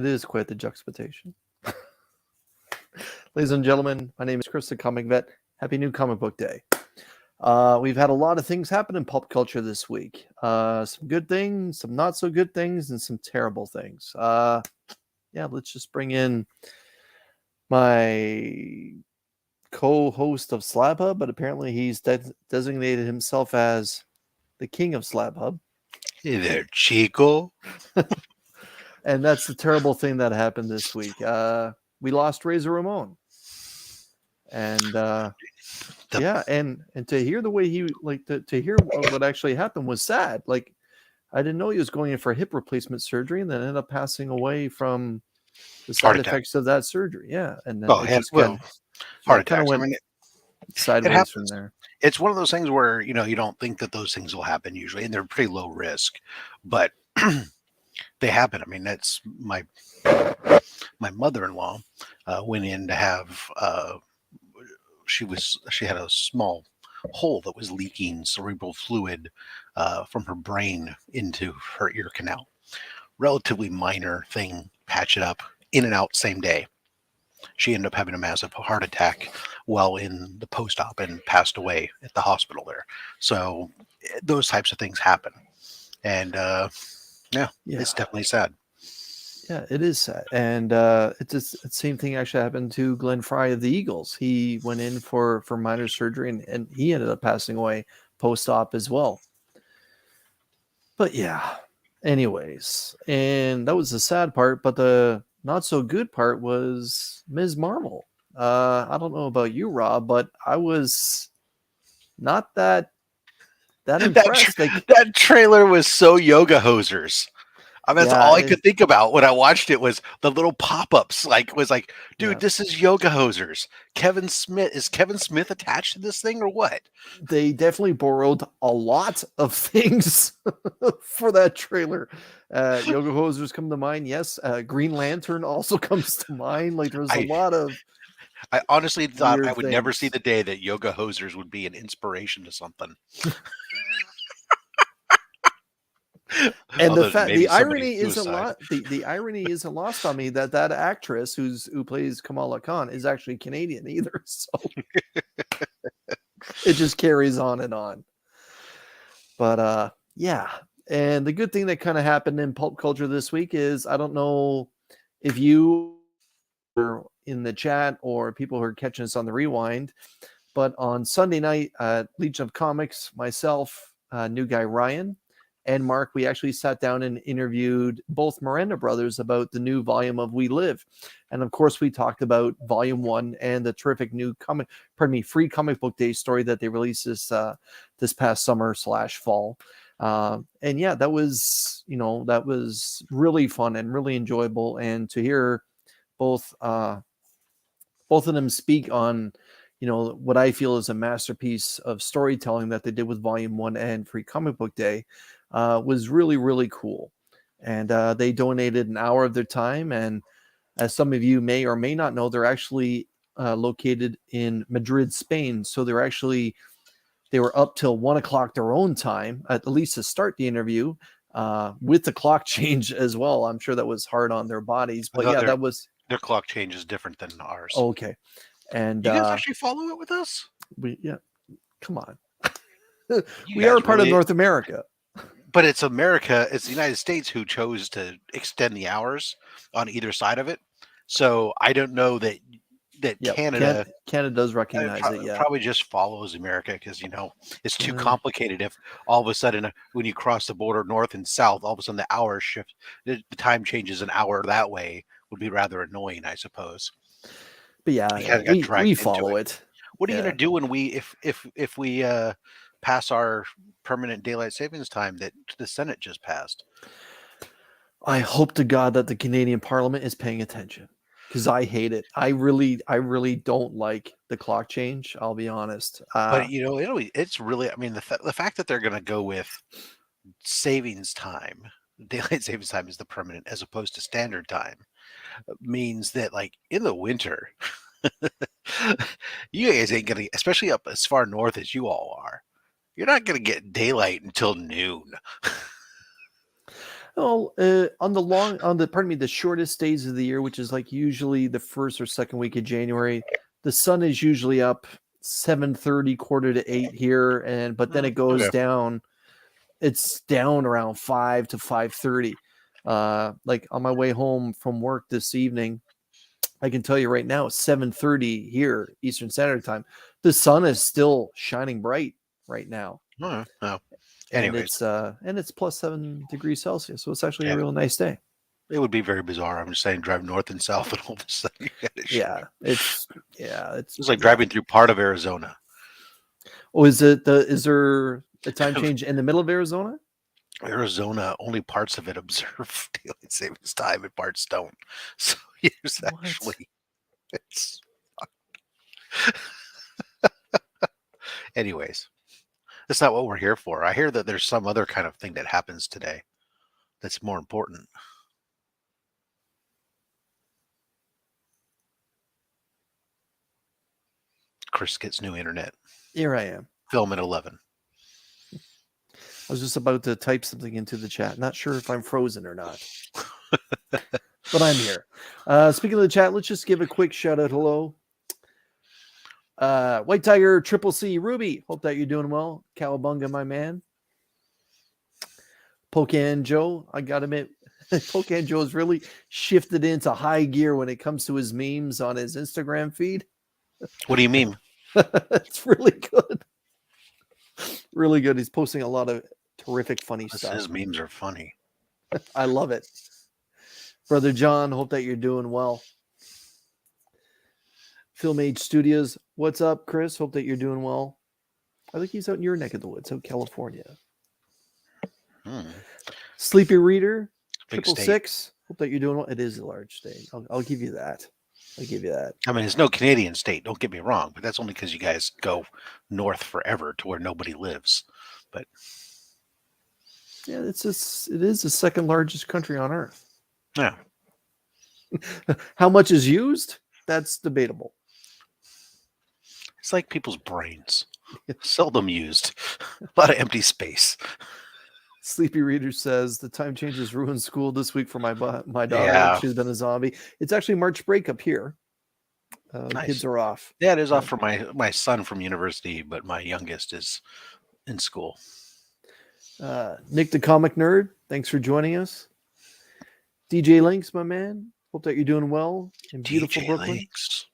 It is quite the juxtaposition. Ladies and gentlemen, my name is Chris, the Comic Vet. Happy New Comic Book Day. We've had a lot of things happen in pulp culture this week. Some good things, some not so good things, and some terrible things. Let's just bring in my co-host of Slab Hub, but apparently he's designated himself as the king of Slab Hub. Hey there, Chico. And that's the terrible thing that happened this week. We lost Razor Ramon. And and to hear the way he to hear what actually happened was sad. Like, I didn't know he was going in for hip replacement surgery and then ended up passing away from the side effects of that surgery. Yeah. And then heart attacks. Went sideways from there. It's one of those things where, you don't think that those things will happen usually, and they're pretty low risk, but they happen. I mean, that's my mother-in-law went in to have, she had a small hole that was leaking cerebral fluid from her brain into her ear canal. Relatively minor thing, patch it up, in and out same day. She ended up having a massive heart attack while in the post-op and passed away at the hospital there. So those types of things happen. And it's definitely sad. Yeah, it is sad. And it's the same thing actually happened to Glenn Fry of the Eagles. He went in for minor surgery and he ended up passing away post-op as well. But yeah, anyways, and that was the sad part. But the not so good part was Ms. Marvel. I don't know about you, Rob, but I was not that impressed. That trailer was so yoga hosers. I mean, that's all I could think about when I watched it was the little pop-ups. Dude, this is yoga hosers. Is Kevin Smith attached to this thing or what? They definitely borrowed a lot of things for that trailer. Yoga hosers come to mind. Yes. Green Lantern also comes to mind. Like, there's a lot of. I honestly thought I would never see the day that yoga hosers would be an inspiration to something. And the irony isn't the irony isn't lost on me that actress who plays Kamala Khan is actually Canadian either. So it just carries on and on. But and the good thing that kind of happened in pulp culture this week is, I don't know if you are in the chat or people who are catching us on the rewind, but on Sunday night at Legion of Comics, myself, new guy Ryan, and Mark, we actually sat down and interviewed both Miranda brothers about the new volume of We Live. And of course, we talked about volume 1 and the terrific new free comic book day story that they released this past summer/fall. And yeah, that was really fun and really enjoyable. And to hear both of them speak on, what I feel is a masterpiece of storytelling that they did with volume 1 and free comic book day, was really, really cool. And they donated an hour of their time. And as some of you may or may not know, they're actually located in Madrid, Spain. So they were up till 1:00 their own time, at least to start the interview, with the clock change as well. I'm sure that was hard on their bodies. But that was... Their clock change is different than ours. Okay. And you guys actually follow it with us? Come on. We are part of North America. But it's America, it's the United States who chose to extend the hours on either side of it. So I don't know that Canada does recognize it. Yeah, probably just follows America because it's too complicated. If all of a sudden when you cross the border north and south, all of a sudden the hours shift, the time changes an hour that way would be rather annoying, I suppose. But we follow it. What are you gonna do when if we pass our permanent daylight savings time that the Senate just passed? I hope to God that the Canadian Parliament is paying attention, because I hate it. I really don't like the clock change. I'll be honest. But it's really, I mean, the fact that they're going to go with savings time, daylight savings time is the permanent as opposed to standard time, means that like in the winter, you guys ain't gonna, especially up as far north as you all are, you're not gonna get daylight until noon. Oh, the shortest days of the year, which is like usually the first or second week of January, the sun is usually up 7:30, quarter to 8 here, but then it goes Okay. down. It's down around 5 to 5:30. Like on my way home from work this evening, I can tell you right now, it's 7:30 here, Eastern Standard Time. The sun is still shining bright right now. Oh. And Anyways, it's plus 7 degrees Celsius. So it's actually a yeah, real nice day. it would be very bizarre. I'm just saying, drive north and south, and all of a sudden you get it. Yeah, it's Like driving through part of Arizona. Oh, is there a time change in the middle of Arizona? Arizona, only parts of it observe daylight savings time and parts don't. So there's actually, it's. Anyways, that's not what we're here for. I hear that there's some other kind of thing that happens today that's more important. Chris gets new internet. Here I am. Film at 11. I was just about to type something into the chat. Not sure if I'm frozen or not. But I'm here. Speaking of the chat, let's just give a quick shout out. Hello. White Tiger Triple C Ruby. Hope that you're doing well. Cowabunga, my man. Pocan Joe. I gotta admit, Pocan Joe has really shifted into high gear when it comes to his memes on his Instagram feed. What do you mean? It's really good. Really good. He's posting a lot of terrific, funny stuff. His memes are funny. I love it. Brother John, hope that you're doing well. Film Age Studios, what's up, Chris? Hope that you're doing well. I think he's out in your neck of the woods, out California. Sleepy Reader, Big 666. Hope that you're doing well. It is a large state. I'll give you that. I'll give you that. I mean, it's no Canadian state. Don't get me wrong, but that's only because you guys go north forever to where nobody lives. But yeah, it is the second largest country on Earth. Yeah. How much is used? That's debatable. It's like people's brains. Seldom used. A lot of empty space. Sleepy Reader says the time changes ruined school this week for my daughter. Yeah. She's been a zombie. It's actually March break up here. Nice. Kids are off. Yeah, it is off for my son from university, but my youngest is in school. Nick the Comic Nerd, thanks for joining us. DJ Links, my man. Hope that you're doing well in beautiful Brooklyn. Links.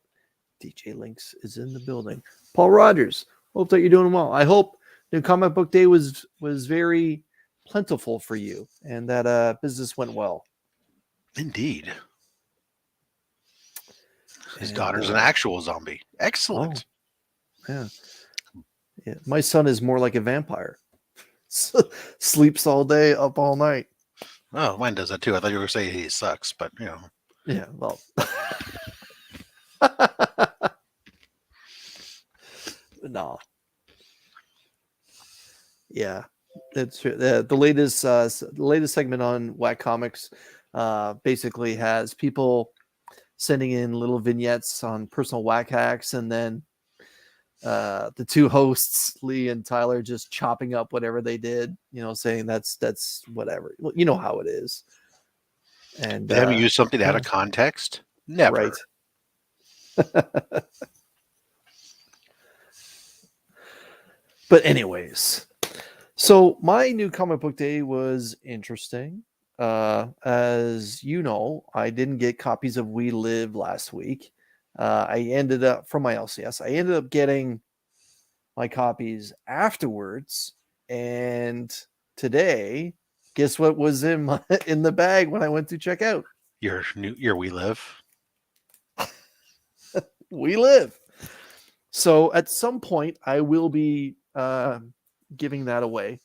DJ Links is in the building. Paul Rogers, hope that you're doing well. I hope the comic book day was very plentiful for you and that business went well. Indeed. His daughter's an actual zombie. Excellent. Oh, yeah. My son is more like a vampire. Sleeps all day, up all night. Oh, mine does that too. I thought you were going to say he sucks, but you know. Yeah, well. No. Yeah, that's true. The latest segment on Whack Comics basically has people sending in little vignettes on personal whack hacks, and then the two hosts, Lee and Tyler, just chopping up whatever they did, saying that's whatever. Well, you know how it is. And they haven't used something out of context? Never. Right. But anyways, so my new comic book day was interesting. As you know, I didn't get copies of We Live last week. I ended up, from my LCS, I ended up getting my copies afterwards. And today, guess what was in the bag when I went to check out? Your We Live. We Live. So at some point, I will be giving that away.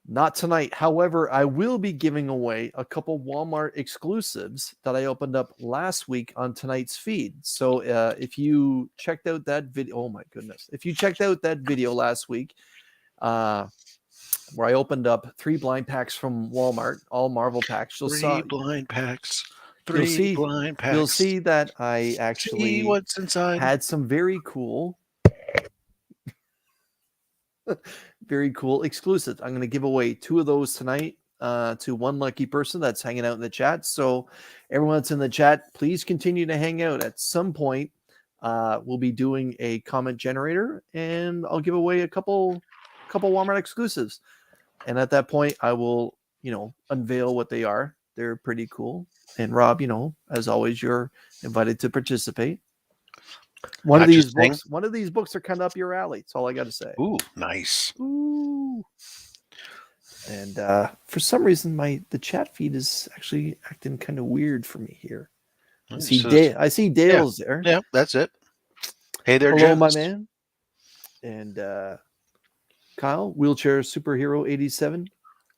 Not tonight. However, I will be giving away a couple Walmart exclusives that I opened up last week on tonight's feed. So if you checked out that video, oh my goodness. If you checked out that video last week, where I opened up 3 blind packs from Walmart, all Marvel packs. Blind packs. You'll see that I actually what's inside. Had some very cool exclusives. I'm going to give away 2 of those tonight. to one lucky person that's hanging out in the chat. So everyone that's in the chat, please continue to hang out. At some point, we'll be doing a comment generator, and I'll give away a couple Walmart exclusives. And at that point, I will, unveil what they are. They're pretty cool. And Rob, as always, you're invited to participate. One of these books are kind of up your alley. That's all I got to say. Ooh, nice. Ooh. And for some reason, the chat feed is actually acting kind of weird for me here. I see Dale's there. Yeah, that's it. Hey there, hello, gents. my man. And Kyle, wheelchair superhero 87.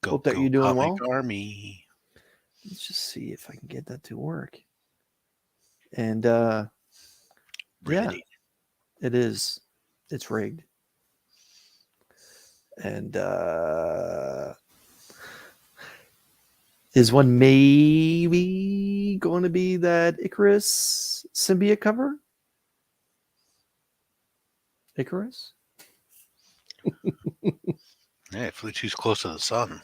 Hope that you're doing well. Army. Let's just see if I can get that to work. And yeah, it is. It's rigged. And is one maybe going to be that Icarus symbiote cover? Icarus? Yeah, it flew too close to the sun.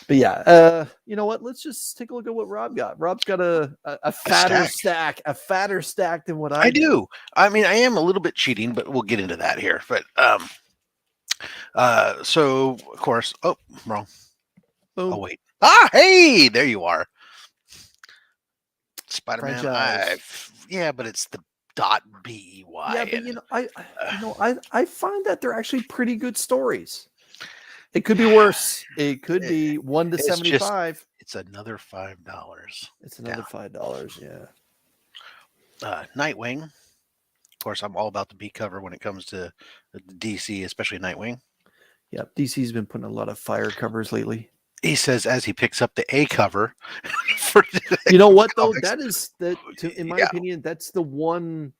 But yeah, you know what? Let's just take a look at what Rob got. Rob's got a fatter stack than what I do. I mean, I am a little bit cheating, but we'll get into that here. But so of course, wrong. Boom. Oh wait. Hey, there you are. Spider-Man. Yeah, but it's the .bei. Yeah, but I find that they're actually pretty good stories. It could be worse. It could be 1 to 75. It's another $5. It's another $5. Yeah. Nightwing. Of course, I'm all about the B cover when it comes to DC, especially Nightwing. Yeah, DC's been putting a lot of fire covers lately. He says as he picks up the A cover. You know what though? In my opinion, that's the one,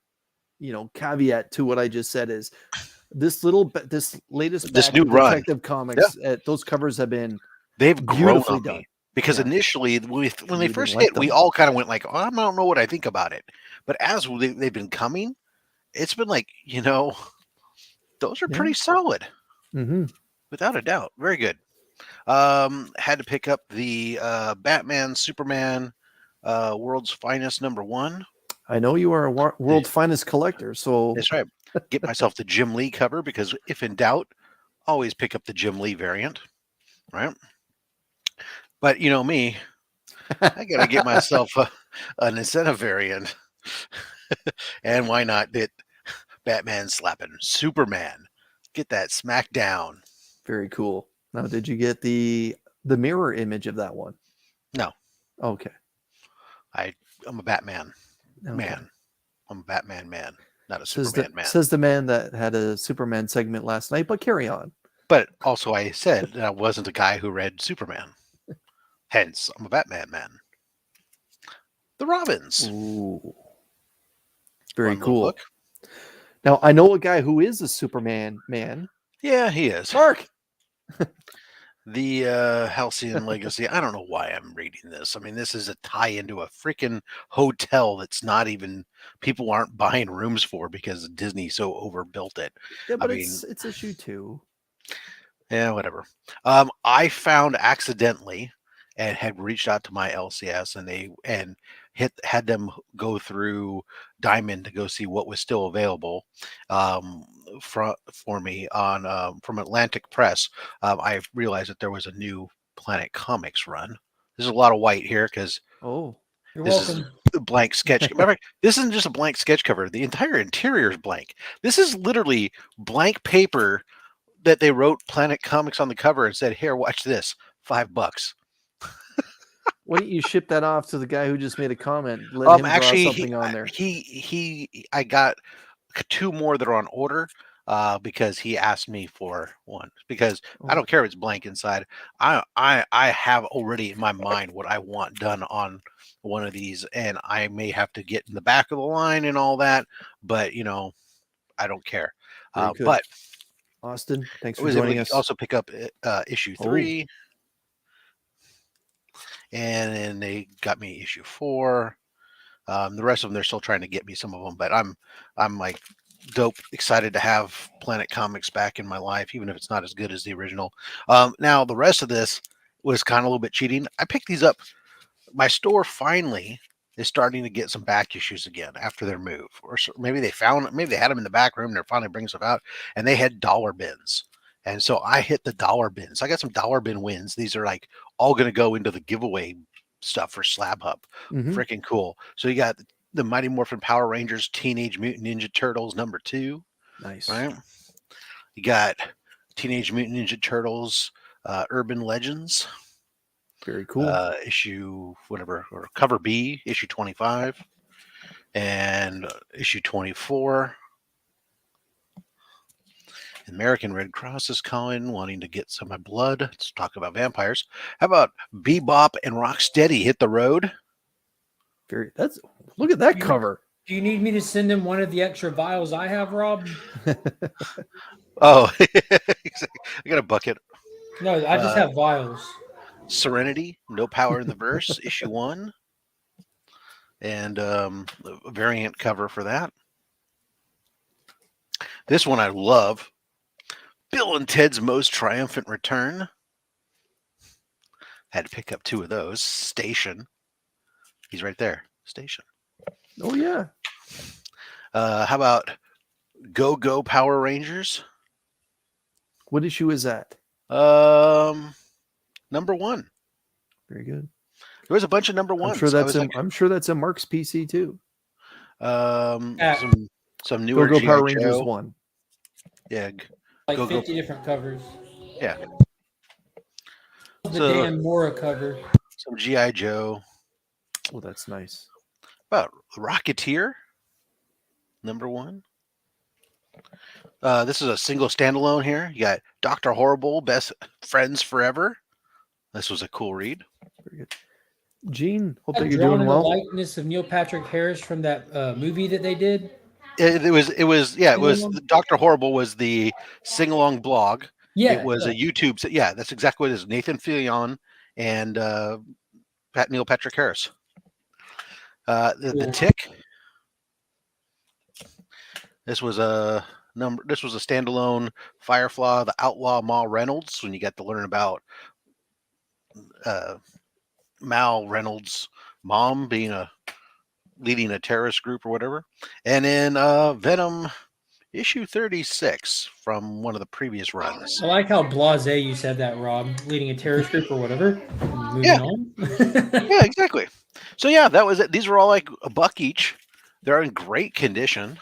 caveat to what I just said is this latest batch new of run. Detective Comics. Those covers have been grown on me because initially when they first hit, we all kind of went like, I don't know what I think about it, but as they've been coming, it's been like those are pretty solid, without a doubt. Very good. Had to pick up the Batman Superman World's Finest #1. I know you are a world's finest collector, so that's right. Get myself the Jim Lee cover because if in doubt, always pick up the Jim Lee variant, right? But you know me, I gotta get myself an incentive variant, and why not get Batman slapping Superman? Get that smack down. Very cool. Now, did you get the mirror image of that one? No. Okay. I'm a Batman man. I'm a Batman man, not a says Superman man. Says the man that had a Superman segment last night, but carry on. But also I said that I wasn't a guy who read Superman. Hence, I'm a Batman man. The Robins. Ooh. Very Fun cool. Book. Now, I know a guy who is a Superman man. Yeah, he is. Mark! The Halcyon Legacy. I don't know why I'm reading this. I mean, this is a tie into a freaking hotel that's not even people aren't buying rooms for because Disney so overbuilt it. Yeah, but it's issue 2. Yeah, whatever. I found accidentally and had reached out to my LCS and had them go through Diamond to go see what was still available for me on from Atlantic Press. I realized that there was a new Planet Comics run. There's a lot of white here because this is a blank sketch. Matter of fact, this isn't just a blank sketch cover. The entire interior is blank. This is literally blank paper that they wrote Planet Comics on the cover and said, "Here, watch this, $5." Why don't you ship that off to the guy who just made a comment? Let him draw something on there. I got 2 more that are on order because he asked me for one. Because I don't care if it's blank inside. I have already in my mind what I want done on one of these, and I may have to get in the back of the line and all that. But I don't care. But Austin, thanks for joining us. Also pick up issue 3. And then they got me issue 4. The rest of them, they're still trying to get me some of them, but I'm like dope. Excited to have Planet Comics back in my life, even if it's not as good as the original. Now the rest of this was kind of a little bit cheating. I picked these up. My store finally is starting to get some back issues again after their move, or maybe maybe they had them in the back room. They're finally bringing stuff out, and they had dollar bins. And so I hit the dollar bins. I got some dollar bin wins. These are like all going to go into the giveaway stuff for Slab Hub. Mm-hmm. Freaking cool. So you got the Mighty Morphin Power Rangers Teenage Mutant Ninja Turtles #2, Nice. right? You got Teenage Mutant Ninja Turtles Urban Legends, Very cool. issue whatever, or cover B, issue 25, and issue 24. American Red Cross is calling, wanting to get some of my blood. Let's talk about vampires. How about Bebop and Rocksteady hit the road? Look at that cover. Do you need me to send him one of the extra vials I have, Rob? Oh, I got a bucket. No, I just have vials. Serenity, No Power in the Verse, issue 1. And a variant cover for that. This one I love. Bill and Ted's Most Triumphant Return. Had to pick up 2 of those. Station. He's right there. Station. Oh, yeah. How about Go Go Power Rangers? What issue is that? #1. Very good. There was a bunch of #1s. I'm sure that's in Mark's PC too. Some newer Go Go Power G.I. Rangers Joe. 1. Yeah. Like Go 50 different covers. Yeah. The Dan Mora cover. Some G.I. Joe. Oh, that's nice. About Rocketeer, #1. This is a single standalone here. You got Dr. Horrible, Best Friends Forever. This was a cool read. Very good. Gene, hope that I'm you're drawn doing in the well. likeness of Neil Patrick Harris from that movie that they did. It was Dr. Horrible was the sing along blog. Yeah, it was a YouTube. Yeah, that's exactly what it is. Nathan Fillion and Neil Patrick Harris. The Tick. This was a standalone Firefly, the Outlaw Ma Reynolds. When you got to learn about Mal Reynolds' mom leading a terrorist group or whatever, and then Venom issue 36 from one of the previous runs. I like how blasé you said that, Rob. Leading a terrorist group or whatever. Yeah. On. Yeah, exactly. So yeah, that was it. These were all like $1 each. They're in great condition,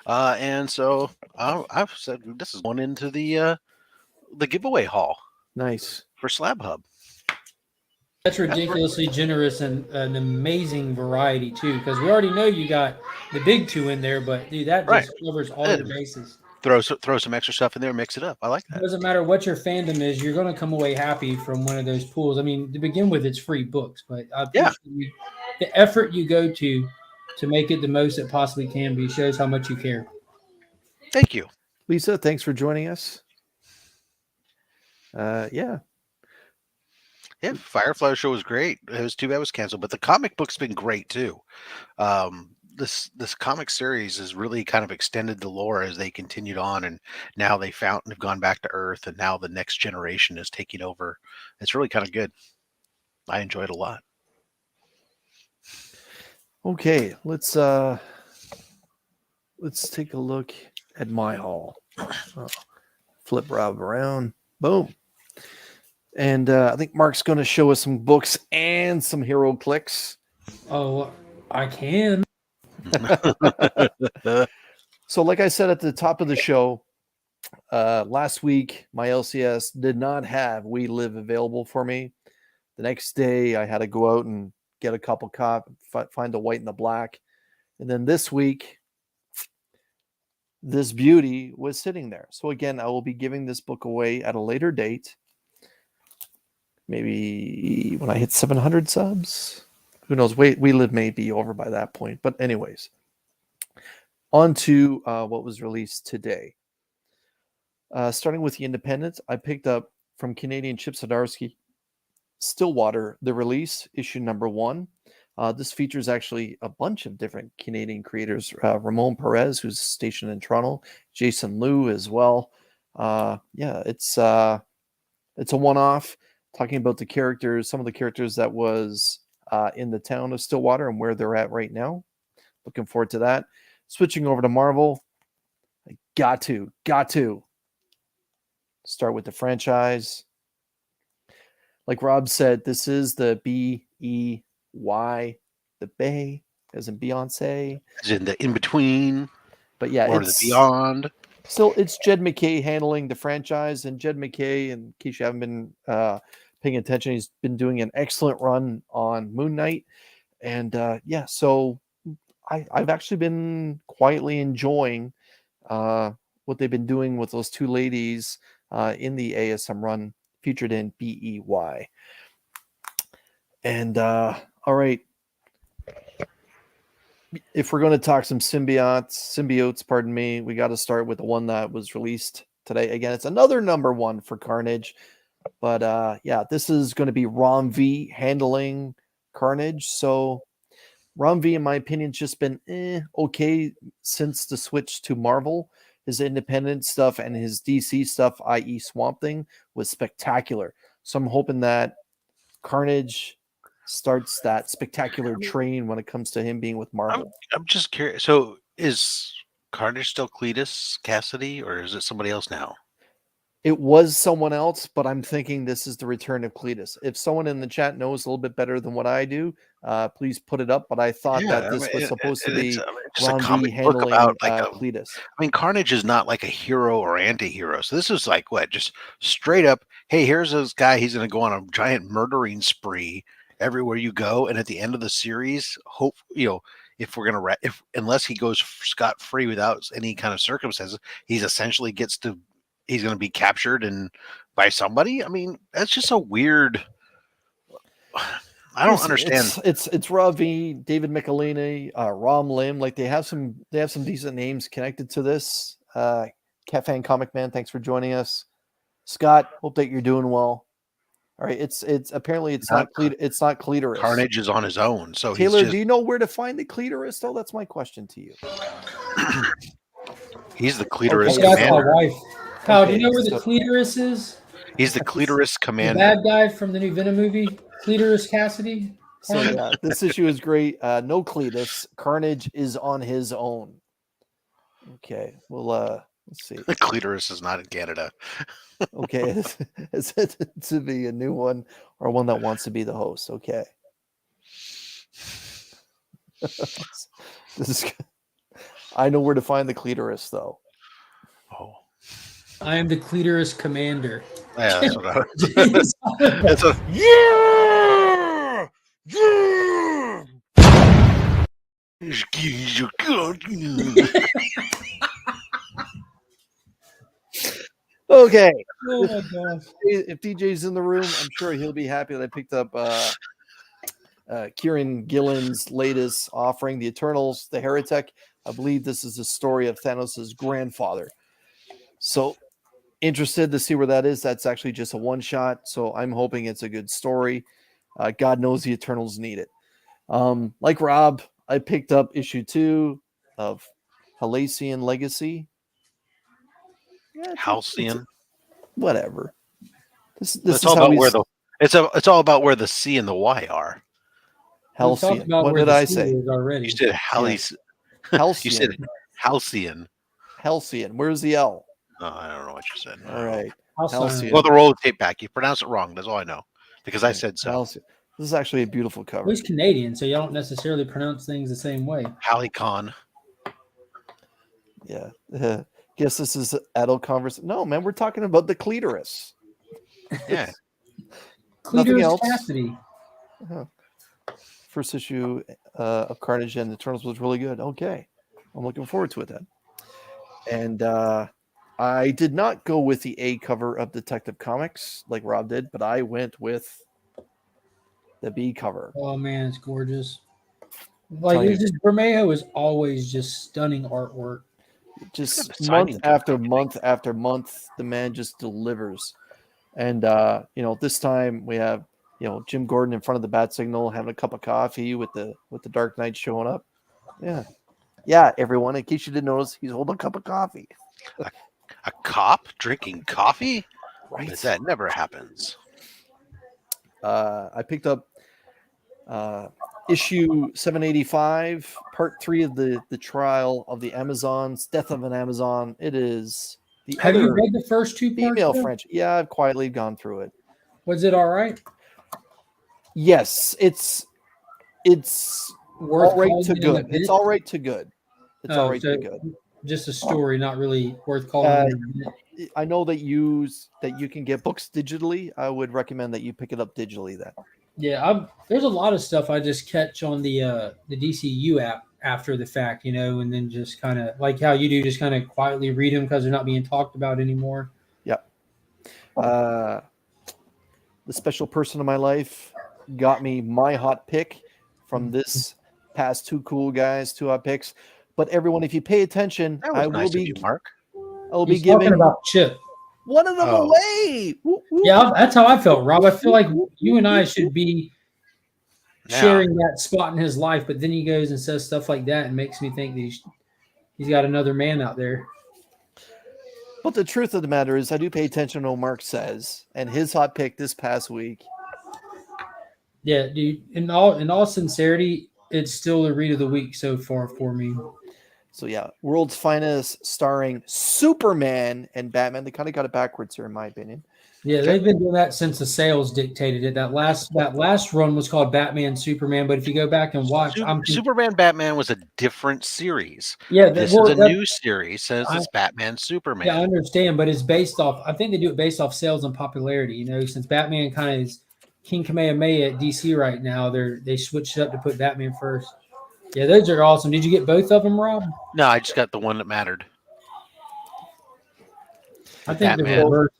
and so I've said this is going into the giveaway haul. Nice for Slab Hub. That's ridiculously generous and an amazing variety too, because we already know you got the big 2 in there, but dude, that just covers all your bases. Throw some extra stuff in there, mix it up. I like that. It doesn't matter what your fandom is, you're going to come away happy from one of those pools. I mean, to begin with, it's free books, but I appreciate the effort you go to make it the most it possibly can be. Shows how much you care. Thank you, Lisa. Thanks for joining us. Yeah, Firefly show was great. It was too bad it was canceled, but the comic book's been great too. This comic series has really kind of extended the lore as they continued on, and now have gone back to Earth, and now the next generation is taking over. It's really kind of good. I enjoy it a lot. Okay, let's take a look at my haul. Flip Rob around. Boom. And I think Mark's going to show us some books and some hero clicks. Oh, I can. So like I said at the top of the show, last week, my LCS did not have We Live available for me. The next day, I had to go out and get a couple find the white and the black. And then this week, this beauty was sitting there. So again, I will be giving this book away at a later date. Maybe when I hit 700 subs. Who knows? We Live may be over by that point. But anyways, on to what was released today. Starting with the Independent, I picked up from Canadian Chip Zdarsky, Stillwater, the release, issue #1. This features actually a bunch of different Canadian creators. Ramon Perez, who's stationed in Toronto, Jason Liu as well. Yeah, it's a one-off, talking about the characters, some of the characters that was in the town of Stillwater and where they're at right now. Looking forward to that. Switching over to Marvel, I got to start with the franchise. Like Rob said, this is the BEY, the Bay, as in Beyonce. As in the in between, But yeah, or the it's beyond. still it's Jed McKay handling the franchise, and Jed McKay, in case you haven't been paying attention, he's been doing an excellent run on Moon Knight, and yeah, so I've actually been quietly enjoying what they've been doing with those two ladies in the ASM run featured in BEY. And all right, if we're going to talk some symbiotes, pardon me, we got to start with the one that was released today. Again, it's another #1 for Carnage, but yeah, this is going to be Rom V handling Carnage. So Rom V, in my opinion, has just been okay since the switch to Marvel. His independent stuff and his DC stuff, i.e. Swamp Thing, was spectacular. So I'm hoping that Carnage starts that spectacular train when it comes to him being with Marvel. I'm just curious. So is Carnage still Cletus Cassidy, or is it somebody else now? It was someone else, but I'm thinking this is the return of Cletus. If someone in the chat knows a little bit better than what I do, please put it up. But I thought that this was supposed to be just a Ron V comic book handling about like Cletus. I mean, Carnage is not like a hero or anti-hero. So this is like what, just straight up, hey, here's this guy. He's going to go on a giant murdering spree everywhere you go. And at the end of the series, hope, if we're going to, unless he goes scot-free without any kind of circumstances, he's essentially he's going to be captured and by somebody. I mean, that's just a weird. I don't understand. It's Ravi, David Michelini, Rom Lim. Like they have some decent names connected to this. Cafe Comic Man, thanks for joining us. Scott, hope that you're doing well. All right, it's apparently it's not Clitoris. Carnage is on his own. So Taylor, do you know where to find the Clitoris? Though that's my question to you. He's the Clitoris That's commander. my wife. Kyle, do you know where the Clitoris is? He's the Clitoris commander. The bad guy from the new Venom movie, Clitoris Cassidy. So yeah, this issue is great. No Cletus. Carnage is on his own. Okay, well, let's see. The Clitoris is not in Canada. Okay, is it to be a new one or one that wants to be the host? Okay. This is. I know where to find the Clitoris, though. Oh. I am the Clitoris commander. Yeah, that's what I was. That's a yeah. Okay. Oh my gosh. If DJ's in the room, I'm sure he'll be happy that I picked up Kieran Gillen's latest offering, The Eternals, The Heretic. I believe this is the story of Thanos' grandfather. So interested to see where that is. That's actually just a one-shot, so I'm hoping it's a good story. God knows the Eternals need it. Like Rob, I picked up issue 2 of Halcyon Legacy. Yeah, Halcyon. Whatever. This it's is all how about where the it's all about where the C and the Y are. Halcyon. What did I say? Already. You said Halcyon. Halcyon. You said Halcyon. Halcyon. Where's the L? Oh, I don't know what you said. All right. Halcyon. Well, the roll of tape back. You pronounce it wrong. That's all I know because I said so. Halcyon. This is actually a beautiful cover. He's Canadian, so you don't necessarily pronounce things the same way. Halicon. Yeah. Guess this is adult conversation. No, man, we're talking about the Clitoris. Yeah. Nothing Clitoris else. Cassidy. First issue of Carnage and Eternals was really good. Okay. I'm looking forward to it then. And I did not go with the A cover of Detective Comics like Rob did, but I went with the B cover. Oh man, it's gorgeous. Like it's just Bermejo is always just stunning artwork. Just month after month after month, the man just delivers. And this time we have Jim Gordon in front of the bat signal having a cup of coffee with the Dark Knight showing up. Yeah, everyone, in case you didn't notice, he's holding a cup of coffee. A cop drinking coffee? Right. But that never happens. I picked up issue 785, part 3 of the trial of the Amazons, Death of an Amazon. It is the Have you other read the first 2 parts? female French. Yeah, I've quietly gone through it. Was it all right? Yes, it's Worth all right calling to it good. an It's all right to good. It's all right to good. Just a story, not really worth calling it an event. I know that you can get books digitally. I would recommend that you pick it up digitally then. Yeah, there's a lot of stuff I just catch on the DCU app after the fact, and then just kind of like how you do, just kind of quietly read them because they're not being talked about anymore. Yeah. The special person in my life got me my hot pick from this past 2 cool guys, 2 hot picks. But everyone, if you pay attention, That was nice of you, Mark. I will He's be giving talking about Chip. one of them away. Woo, woo. Yeah, that's how I felt, Rob. I feel like you and I should be sharing that spot in his life, but then he goes and says stuff like that and makes me think that he's got another man out there. But the truth of the matter is I do pay attention to what Mark says, and his hot pick this past week. Yeah, dude. In all sincerity, it's still the read of the week so far for me. So yeah, World's Finest starring Superman and Batman. They kind of got it backwards here, in my opinion. Yeah, they've been doing that since the sales dictated it. That last run was called Batman Superman, but if you go back and watch, Superman Batman was a different series. Yeah, this is a new series. Says it's Batman Superman. Yeah, I understand, but it's based off. I think they do it based off sales and popularity. Since Batman kind of is King Kamehameha at DC right now, they switched it up to put Batman first. Yeah, those are awesome. Did you get both of them, Rob? No, I just got the one that mattered. I think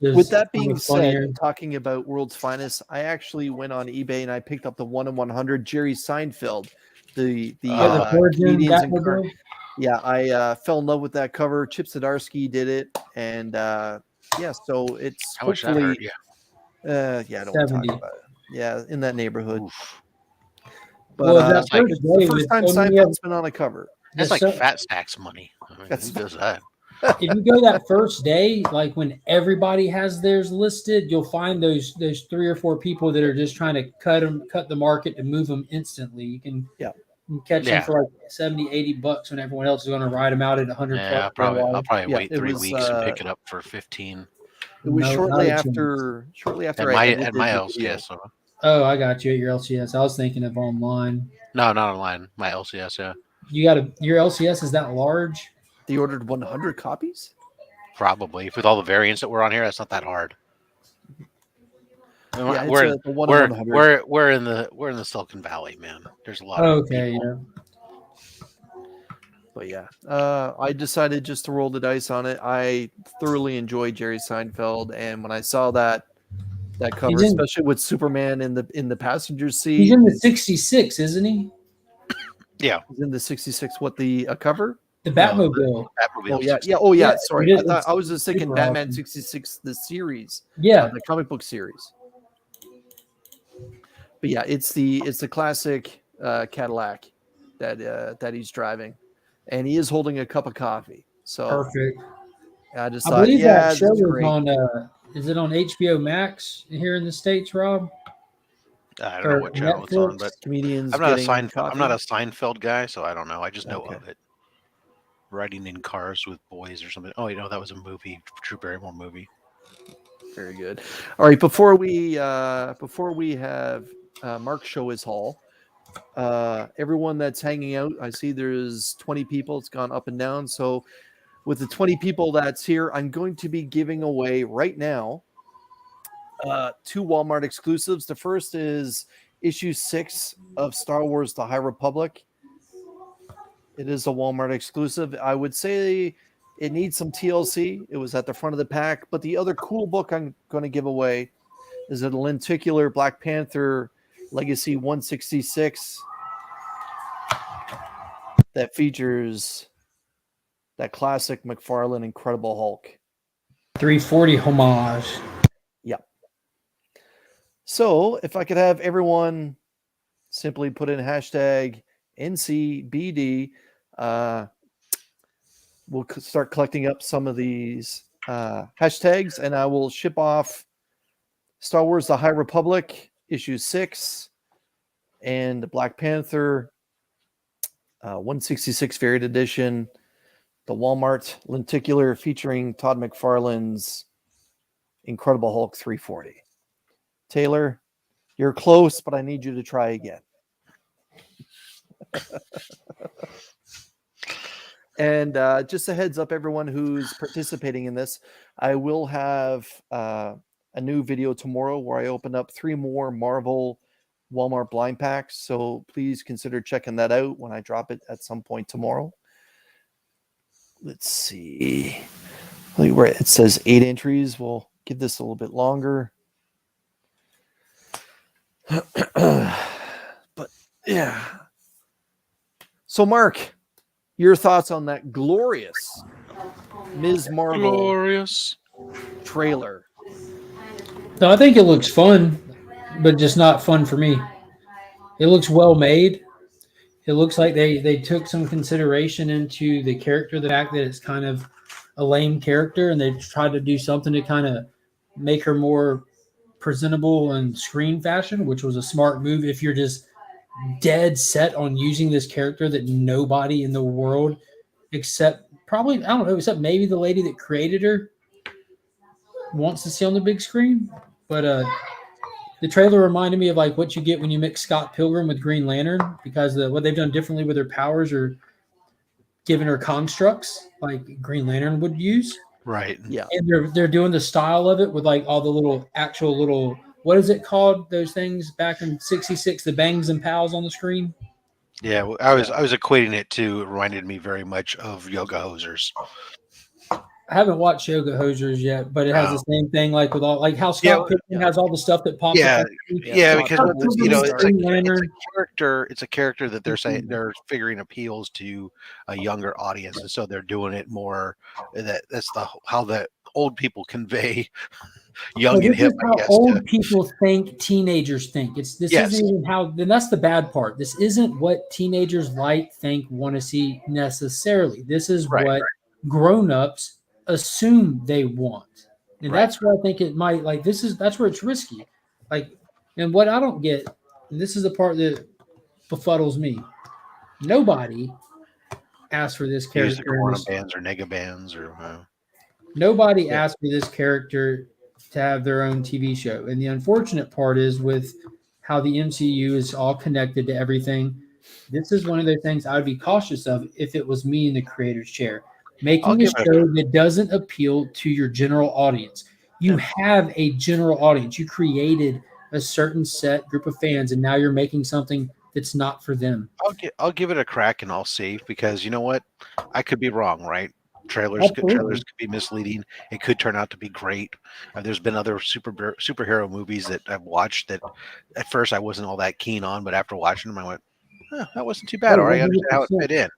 with that being said, talking about World's Finest, I actually went on eBay and I picked up the 1-in-100 Jerry Seinfeld, the comedians and current. Yeah, I fell in love with that cover. Chip Zdarsky did it, and so it's how much that hurt? Yeah, I don't want to talk about it. Yeah, in that neighborhood. Oof. But it's the first time Seinfeld's been on a cover. That's like Fat Stacks money. I mean, who does that? If you go that first day, like when everybody has theirs listed, you'll find those 3 or 4 people that are just trying to cut the market to move them instantly. You can catch them for like $70-$80 when everyone else is going to ride them out at $100. Yeah, I'll probably wait 3 weeks and pick it up for $15. It was shortly after at my LCS. Oh, I got you at your LCS. I was thinking of online. No, not online. My LCS, yeah. Your LCS is that large? They ordered 100 copies? Probably. With all the variants that were on here, that's not that hard. Yeah, we're in the Silicon Valley, man. There's a lot of people. Yeah. But yeah, I decided just to roll the dice on it. I thoroughly enjoyed Jerry Seinfeld, and when I saw that cover, especially with Superman in the passenger seat, he's in the 66, isn't he? Yeah, he's in the 66. What the cover? The Batmobile. Oh yeah. Sorry, I was just thinking Batman 66, the series. Yeah, the comic book series. But yeah, it's the classic Cadillac that he's driving, and he is holding a cup of coffee. So perfect. I just thought, believe that show is on. Is it on HBO Max here in the States, Rob? I don't know what channel it's on, but comedians. I'm not a Seinfeld guy, so I don't know. I just know of it. Riding in cars with boys or something. Oh, that was a movie, Drew Barrymore movie. Very good. All right, before we have Mark show his haul, everyone that's hanging out, I see there's 20 people. It's gone up and down. So with the 20 people that's here, I'm going to be giving away right now 2 Walmart exclusives. The first is issue 6 of Star Wars: The High Republic. It is a Walmart exclusive. I would say it needs some TLC. It was at the front of the pack. But the other cool book I'm going to give away is a lenticular Black Panther Legacy 166 that features that classic McFarlane Incredible Hulk. 340 homage. Yeah. So if I could have everyone simply put in hashtag NCBD, we'll start collecting up some of these hashtags, and I will ship off Star Wars: The High Republic issue 6 and Black Panther 166 variant edition, the Walmart lenticular featuring Todd McFarlane's Incredible Hulk 340. Taylor, you're close, but I need you to try again. And just a heads up, everyone who's participating in this, I will have a new video tomorrow where I open up 3 more Marvel Walmart blind packs. So please consider checking that out when I drop it at some point tomorrow. Let's see. Where it says 8 entries. We'll give this a little bit longer. But yeah. So Mark, your thoughts on that glorious Ms. Marvel trailer? No, I think it looks fun, but just not fun for me. It looks well made. It looks like they took some consideration into the character, the fact that it's kind of a lame character, and they tried to do something to kind of make her more presentable in screen fashion, which was a smart move if you're just dead set on using this character that nobody in the world except probably, I don't know, except maybe the lady that created her wants to see on the big screen. But the trailer reminded me of like what you get when you mix Scott Pilgrim with Green Lantern, because what they've done differently with her powers are giving her constructs like Green Lantern would use. Right. Yeah. And they're doing the style of it with like all the little actual little, what is it called? Those things back in '66, the bangs and pals on the screen. Yeah, well, I was equating it to. It reminded me very much of Yoga Hosers. I haven't watched Yoga Hosers yet, but it has the same thing, like with all, like how Scott Pilgrim has all the stuff that pops Yeah, up. because it's Lantern. a character. It's a character that they're saying they're figuring appeals to a younger audience, and so they're doing it more. That's how the old people convey young and hip. How old people think teenagers think. Isn't even how. Then that's the bad part. This isn't what teenagers like, think, want to see necessarily. This is what grown-ups assume they want, and that's where I think it might, like, that's where it's risky. Like, and what I don't get, and this is the part that befuddles me, nobody asked for this character. Bands or nega bands or nobody asked for this character to have their own TV show. And the unfortunate part is, with how the MCU is all connected to everything, this is one of the things I would be cautious of if it was me in the creator's chair. Making a show that doesn't appeal to your general audience. You have a general audience. You created a certain set group of fans, and now you're making something that's not for them. I'll give it a crack, and I'll see, because you know what? I could be wrong, right? Trailers could be misleading. It could turn out to be great. There's been other superhero movies that I've watched that at first I wasn't all that keen on, but after watching them, I went, that wasn't too bad. Or I understand how it fit in.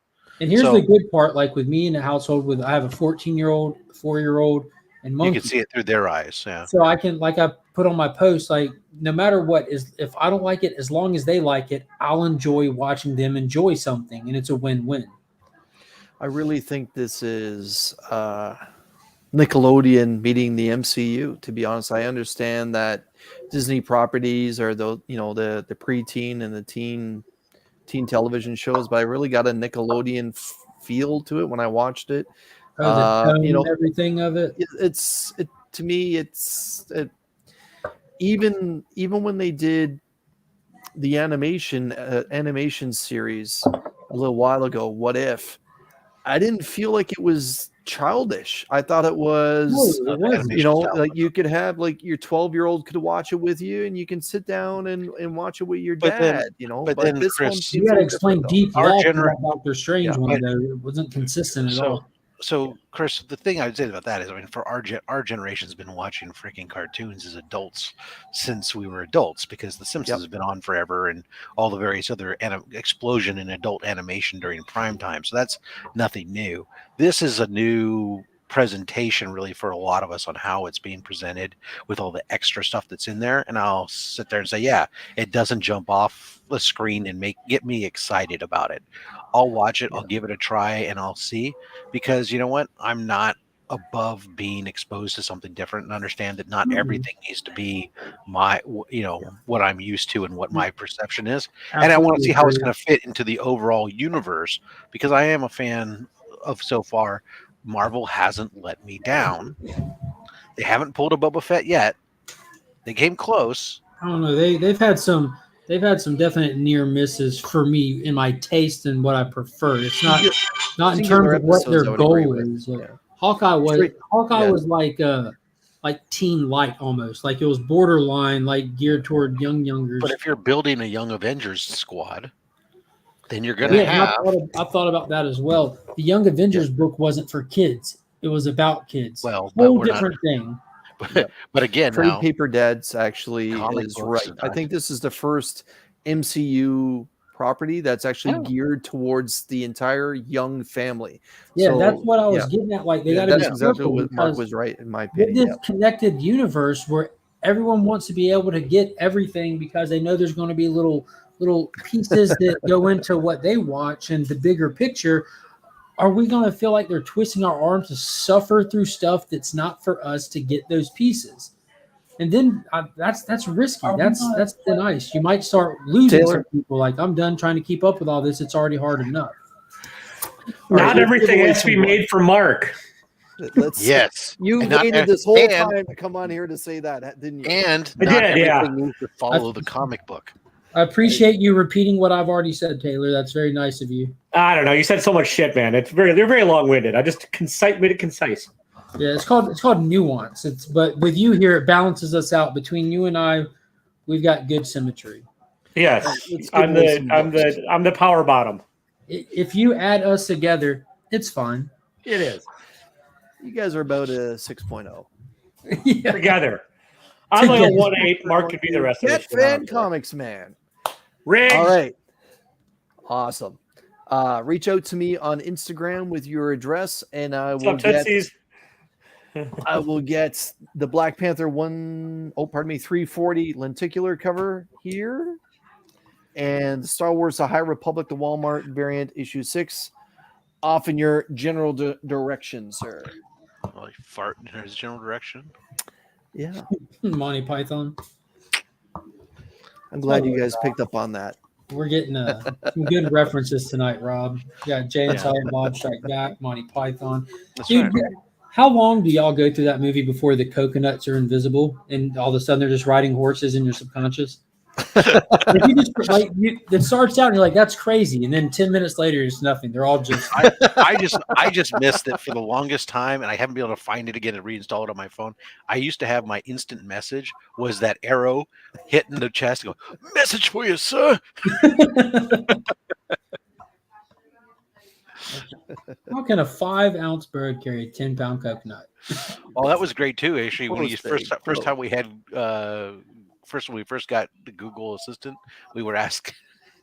And here's the good part, like with me in the household, I have a 14-year-old, 4-year-old, and Monkey. You can see it through their eyes, yeah. So I can, like I put on my post, like, no matter what, if I don't like it, as long as they like it, I'll enjoy watching them enjoy something, and it's a win-win. I really think this is Nickelodeon meeting the MCU. To be honest, I understand that Disney properties are the preteen and the teen television shows, but I really got a Nickelodeon feel to it when I watched it. Everything of it. To me, even when they did the animation series a little while ago, What If? I didn't feel like it was childish. I thought it was, like you could have, like, your 12-year-old could watch it with you, and you can sit down and watch it with your dad. But then this Chris, you got to explain deep love to that Doctor Strange one, though. It wasn't consistent at all. So, Chris, the thing I would say about that is, I mean, for our generation's been watching freaking cartoons as adults since we were adults, because The Simpsons has been on forever, and all the various other explosion in adult animation during prime time. So that's nothing new. This is a new presentation really for a lot of us on how it's being presented with all the extra stuff that's in there. And I'll sit there and say, yeah, it doesn't jump off the screen and get me excited about it. I'll watch it, I'll give it a try, and I'll see, because you know what? I'm not above being exposed to something different, and understand that not everything needs to be what I'm used to and what my perception is. Absolutely. And I want to see how it's going to fit into the overall universe, because I am a fan of, so far, Marvel hasn't let me down. They haven't pulled a Boba Fett yet. They came close. I don't know. They've had some definite near misses for me in my taste and what I prefer. It's not in terms of what their goal is. Hawkeye was like teen light almost. Like it was borderline, like geared toward youngers. But if you're building a Young Avengers squad, then you're going to have. I thought about that as well. The Young Avengers book wasn't for kids; it was about kids. Well, whole different thing. But again, Trade now, Paper Dads actually is right. I think this is the first MCU property that's actually geared towards the entire young family. Yeah, so, that's what I was getting at. Like they got to be exactly what Mark was right, in my opinion. This connected universe where everyone wants to be able to get everything because they know there's going to be little pieces that go into what they watch and the bigger picture. Are we going to feel like they're twisting our arms to suffer through stuff that's not for us to get those pieces? And then that's risky. That's thin ice. You might start losing some people. Like, I'm done trying to keep up with all this. It's already hard enough. Not everything has to be made for Mark. Yes. You waited this whole time to come on here to say that, didn't you? And not everything needs to follow the comic book. I appreciate you repeating what I've already said, Taylor. That's very nice of you. I don't know. You said so much shit, man. They're very long-winded. I just made it concise. Yeah, it's called nuance. But with you here, it balances us out. Between you and I, we've got good symmetry. Yes, I'm the power bottom. If you add us together, it's fine. It is. You guys are about a 6.0. Yeah. Together. I'm like a 1-8. Mark could be the rest of Get fan comics, man. Rigged. All right. Awesome. Reach out to me on Instagram with your address, and I will get the Black Panther 340 lenticular cover here, and Star Wars: The High Republic, the Walmart variant, issue 6, off in your general direction, sir. Oh, you fart in his general direction. Yeah. Monty Python. I'm glad you guys picked up on that. We're getting some good references tonight, Rob. Yeah, Jay and Silent Bob Strike Back, Monty Python. Dude, right. How long do y'all go through that movie before the coconuts are invisible and all of a sudden they're just riding horses in your subconscious? It starts out and you're like, that's crazy, and then 10 minutes later it's nothing. They're all just I just missed it for the longest time, and I haven't been able to find it again and reinstall it on my phone. I used to have my instant message was that arrow hitting the chest and go, message for you, sir. How can a 5-ounce bird carry a 10-pound coconut? Oh, that was great too, actually. When first time we had when we first got the Google Assistant, we were asking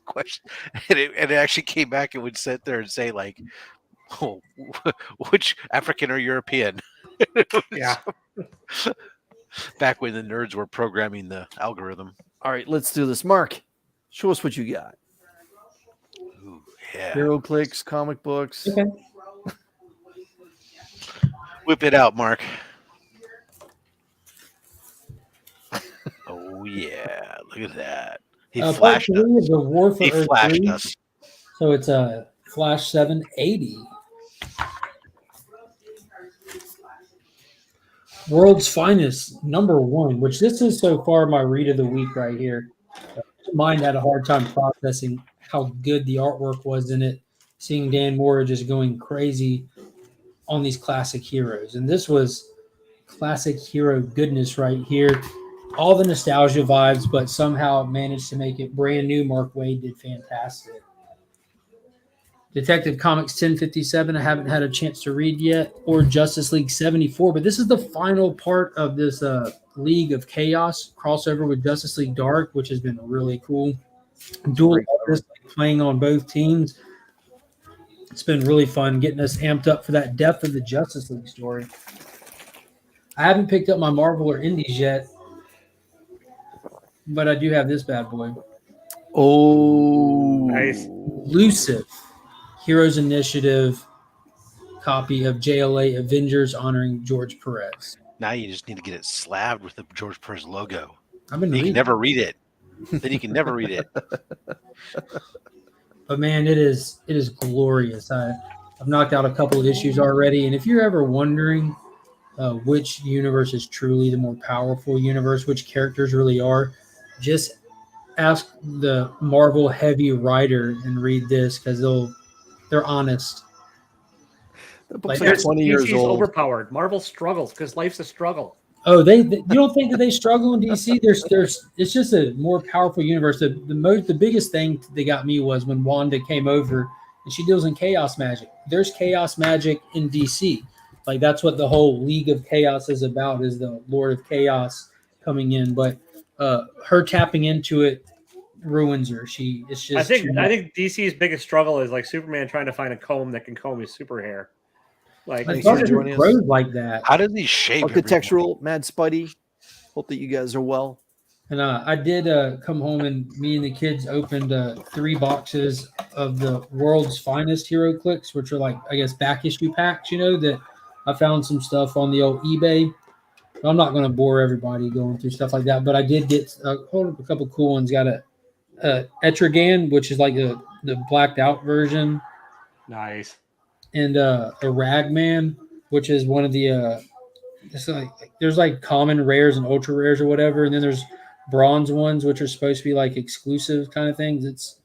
questions, and it actually came back and would sit there and say, like, oh, which African or European? Yeah. Back when the nerds were programming the algorithm. All right, let's do this. Mark, show us what you got. Ooh, yeah. Hero clicks, comic books. Okay. Whip it out, Mark. Oh yeah, look at that. He flashed us. The War for He Earth flashed 3. us. So it's a Flash 780. World's Finest, #1, which this is so far my read of the week right here. Mine had a hard time processing how good the artwork was in it, seeing Dan Moore just going crazy on these classic heroes. And this was classic hero goodness right here. All the nostalgia vibes, but somehow managed to make it brand new. Mark Waid did fantastic. Detective Comics 1057, I haven't had a chance to read yet, or Justice League 74, but this is the final part of this League of Chaos crossover with Justice League Dark, which has been really cool. Dual artists playing on both teams. It's been really fun getting us amped up for that Death of the Justice League story. I haven't picked up my Marvel or Indies yet, but I do have this bad boy. Oh, Nice. Elusive Heroes Initiative copy of JLA Avengers honoring George Perez. Now you just need to get it slabbed with the George Perez logo. I've been You reading can never read it. Then you can never read it. But man, it is glorious. I've knocked out a couple of issues already, and if you're ever wondering which universe is truly the more powerful universe, which characters really are, just ask the Marvel heavy writer and read this because they're honest. that book's Like, like 20 years DC's old. overpowered. Marvel struggles because life's a struggle. Oh, you don't think that they struggle in DC? It's just a more powerful universe. The biggest thing that got me was when Wanda came over and she deals in chaos magic. There's chaos magic in DC. Like that's what the whole League of Chaos is about, is the Lord of Chaos coming in. But her tapping into it ruins her. It's just I think DC's biggest struggle is like Superman trying to find a comb that can comb his super hair. Like I Thanks thought for it joining us. grows like that. How does he shave? every Architectural, Mad Spidey. Hope that you guys are well. And I did come home, and me and the kids opened 3 boxes of the world's finest hero clicks, which are like, I guess, back issue packs, that I found some stuff on the old eBay. I'm not going to bore everybody going through stuff like that, but I did get a couple cool ones. Got a Etrigan, which is like the blacked out version, nice. and a Ragman, which is one of the there's like common rares and ultra rares or whatever, and then there's bronze ones which are supposed to be like exclusive kind of things. It's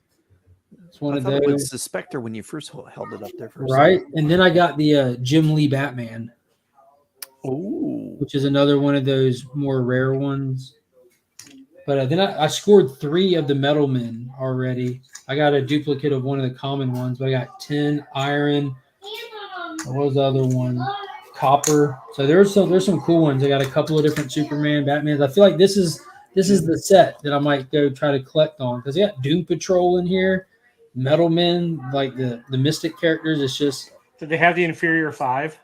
one I of thought it was those, the Spectre when you first held it up there for a right? second. And then I got the Jim Lee Batman, Oh, which is another one of those more rare ones. But then I scored 3 of the Metal Men already. I got a duplicate of one of the common ones, but I got 10 iron. What was the other one? Copper. So there's some cool ones. I got a couple of different Superman, Batmans. I feel like this is the set that I might go try to collect on, because they got Doom Patrol in here, Metal Men, like the Mystic characters. It's just, Did they have the inferior 5?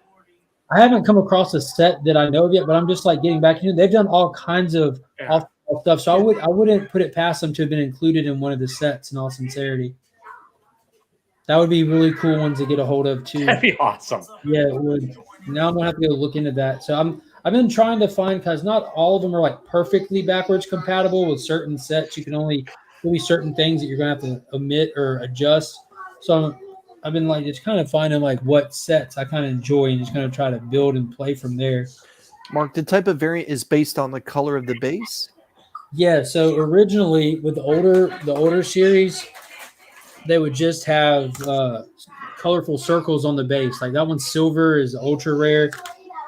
I haven't come across a set that I know of yet, but I'm just like getting back into it. They've done all kinds of off stuff, so I wouldn't put it past them to have been included in one of the sets. In all sincerity, that would be really cool ones to get a hold of too. That'd be awesome. Yeah, it would. Now I'm gonna have to go look into that. So I've been trying to find, because not all of them are like perfectly backwards compatible with certain sets. There'll be certain things that you're gonna have to omit or adjust. So I've been like just kind of finding like what sets I kind of enjoy and just gonna try to build and play from there. Mark, the type of variant is based on the color of the base. Yeah. So originally with the older series, they would just have colorful circles on the base. Like that one, silver is ultra rare.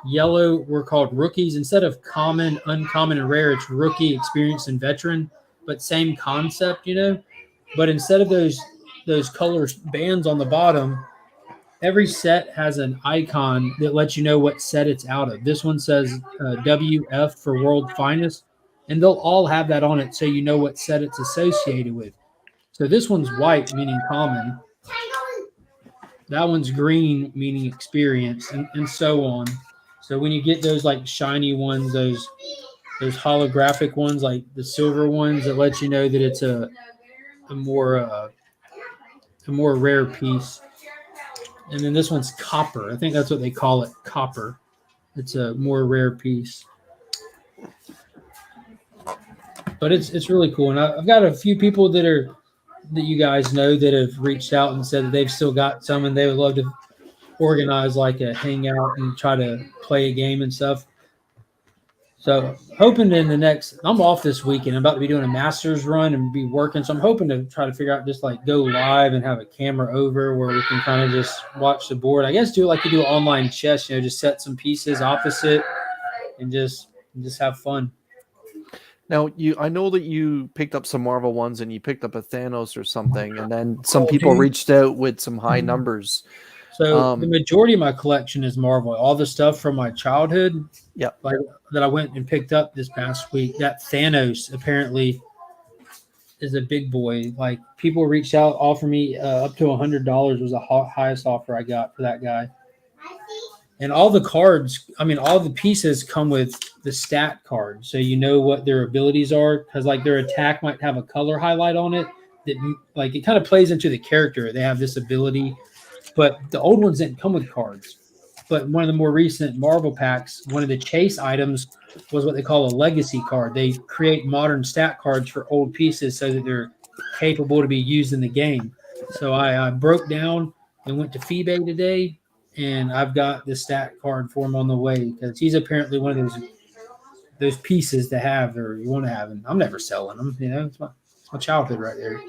Yellow were called rookies. Instead of common, uncommon, and rare, it's rookie, experienced, and veteran. But same concept, But instead of those color bands on the bottom, every set has an icon that lets you know what set it's out of. This one says WF for World Finest, and they'll all have that on it, so you know what set it's associated with. So this one's white, meaning common. That one's green, meaning experience, and so on. So when you get those like shiny ones, those holographic ones, like the silver ones, that let you know that it's a more rare piece. And then this one's copper. I think that's what they call it, copper. It's a more rare piece. But it's really cool. And I've got a few people that you guys know that have reached out and said that they've still got some, and they would love to organize like a hangout and try to play a game and stuff. So hoping I'm off this weekend. I'm about to be doing a master's run and be working. So I'm hoping to try to figure out just like go live and have a camera over where we can kind of just watch the board. I guess do it like you do online chess, just set some pieces opposite and just have fun. Now, I know that you picked up some Marvel ones and you picked up a Thanos or something, and then some people reached out with some high numbers. So the majority of my collection is Marvel. All the stuff from my childhood, like that I went and picked up this past week. That Thanos apparently is a big boy. Like people reached out, offer me up to $100 was the highest offer I got for that guy. And all the cards, I mean, all the pieces come with the stat card, so you know what their abilities are. Because like their attack might have a color highlight on it that like it kind of plays into the character. They have this ability, but the old ones didn't come with cards. But one of the more recent Marvel packs, one of the chase items was what they call a legacy card. They create modern stat cards for old pieces so that they're capable to be used in the game. So I broke down and went to FeeBay today, and I've got the stat card for him on the way because he's apparently one of those pieces to have or you want to have, and I'm never selling them. You know, it's my childhood right there.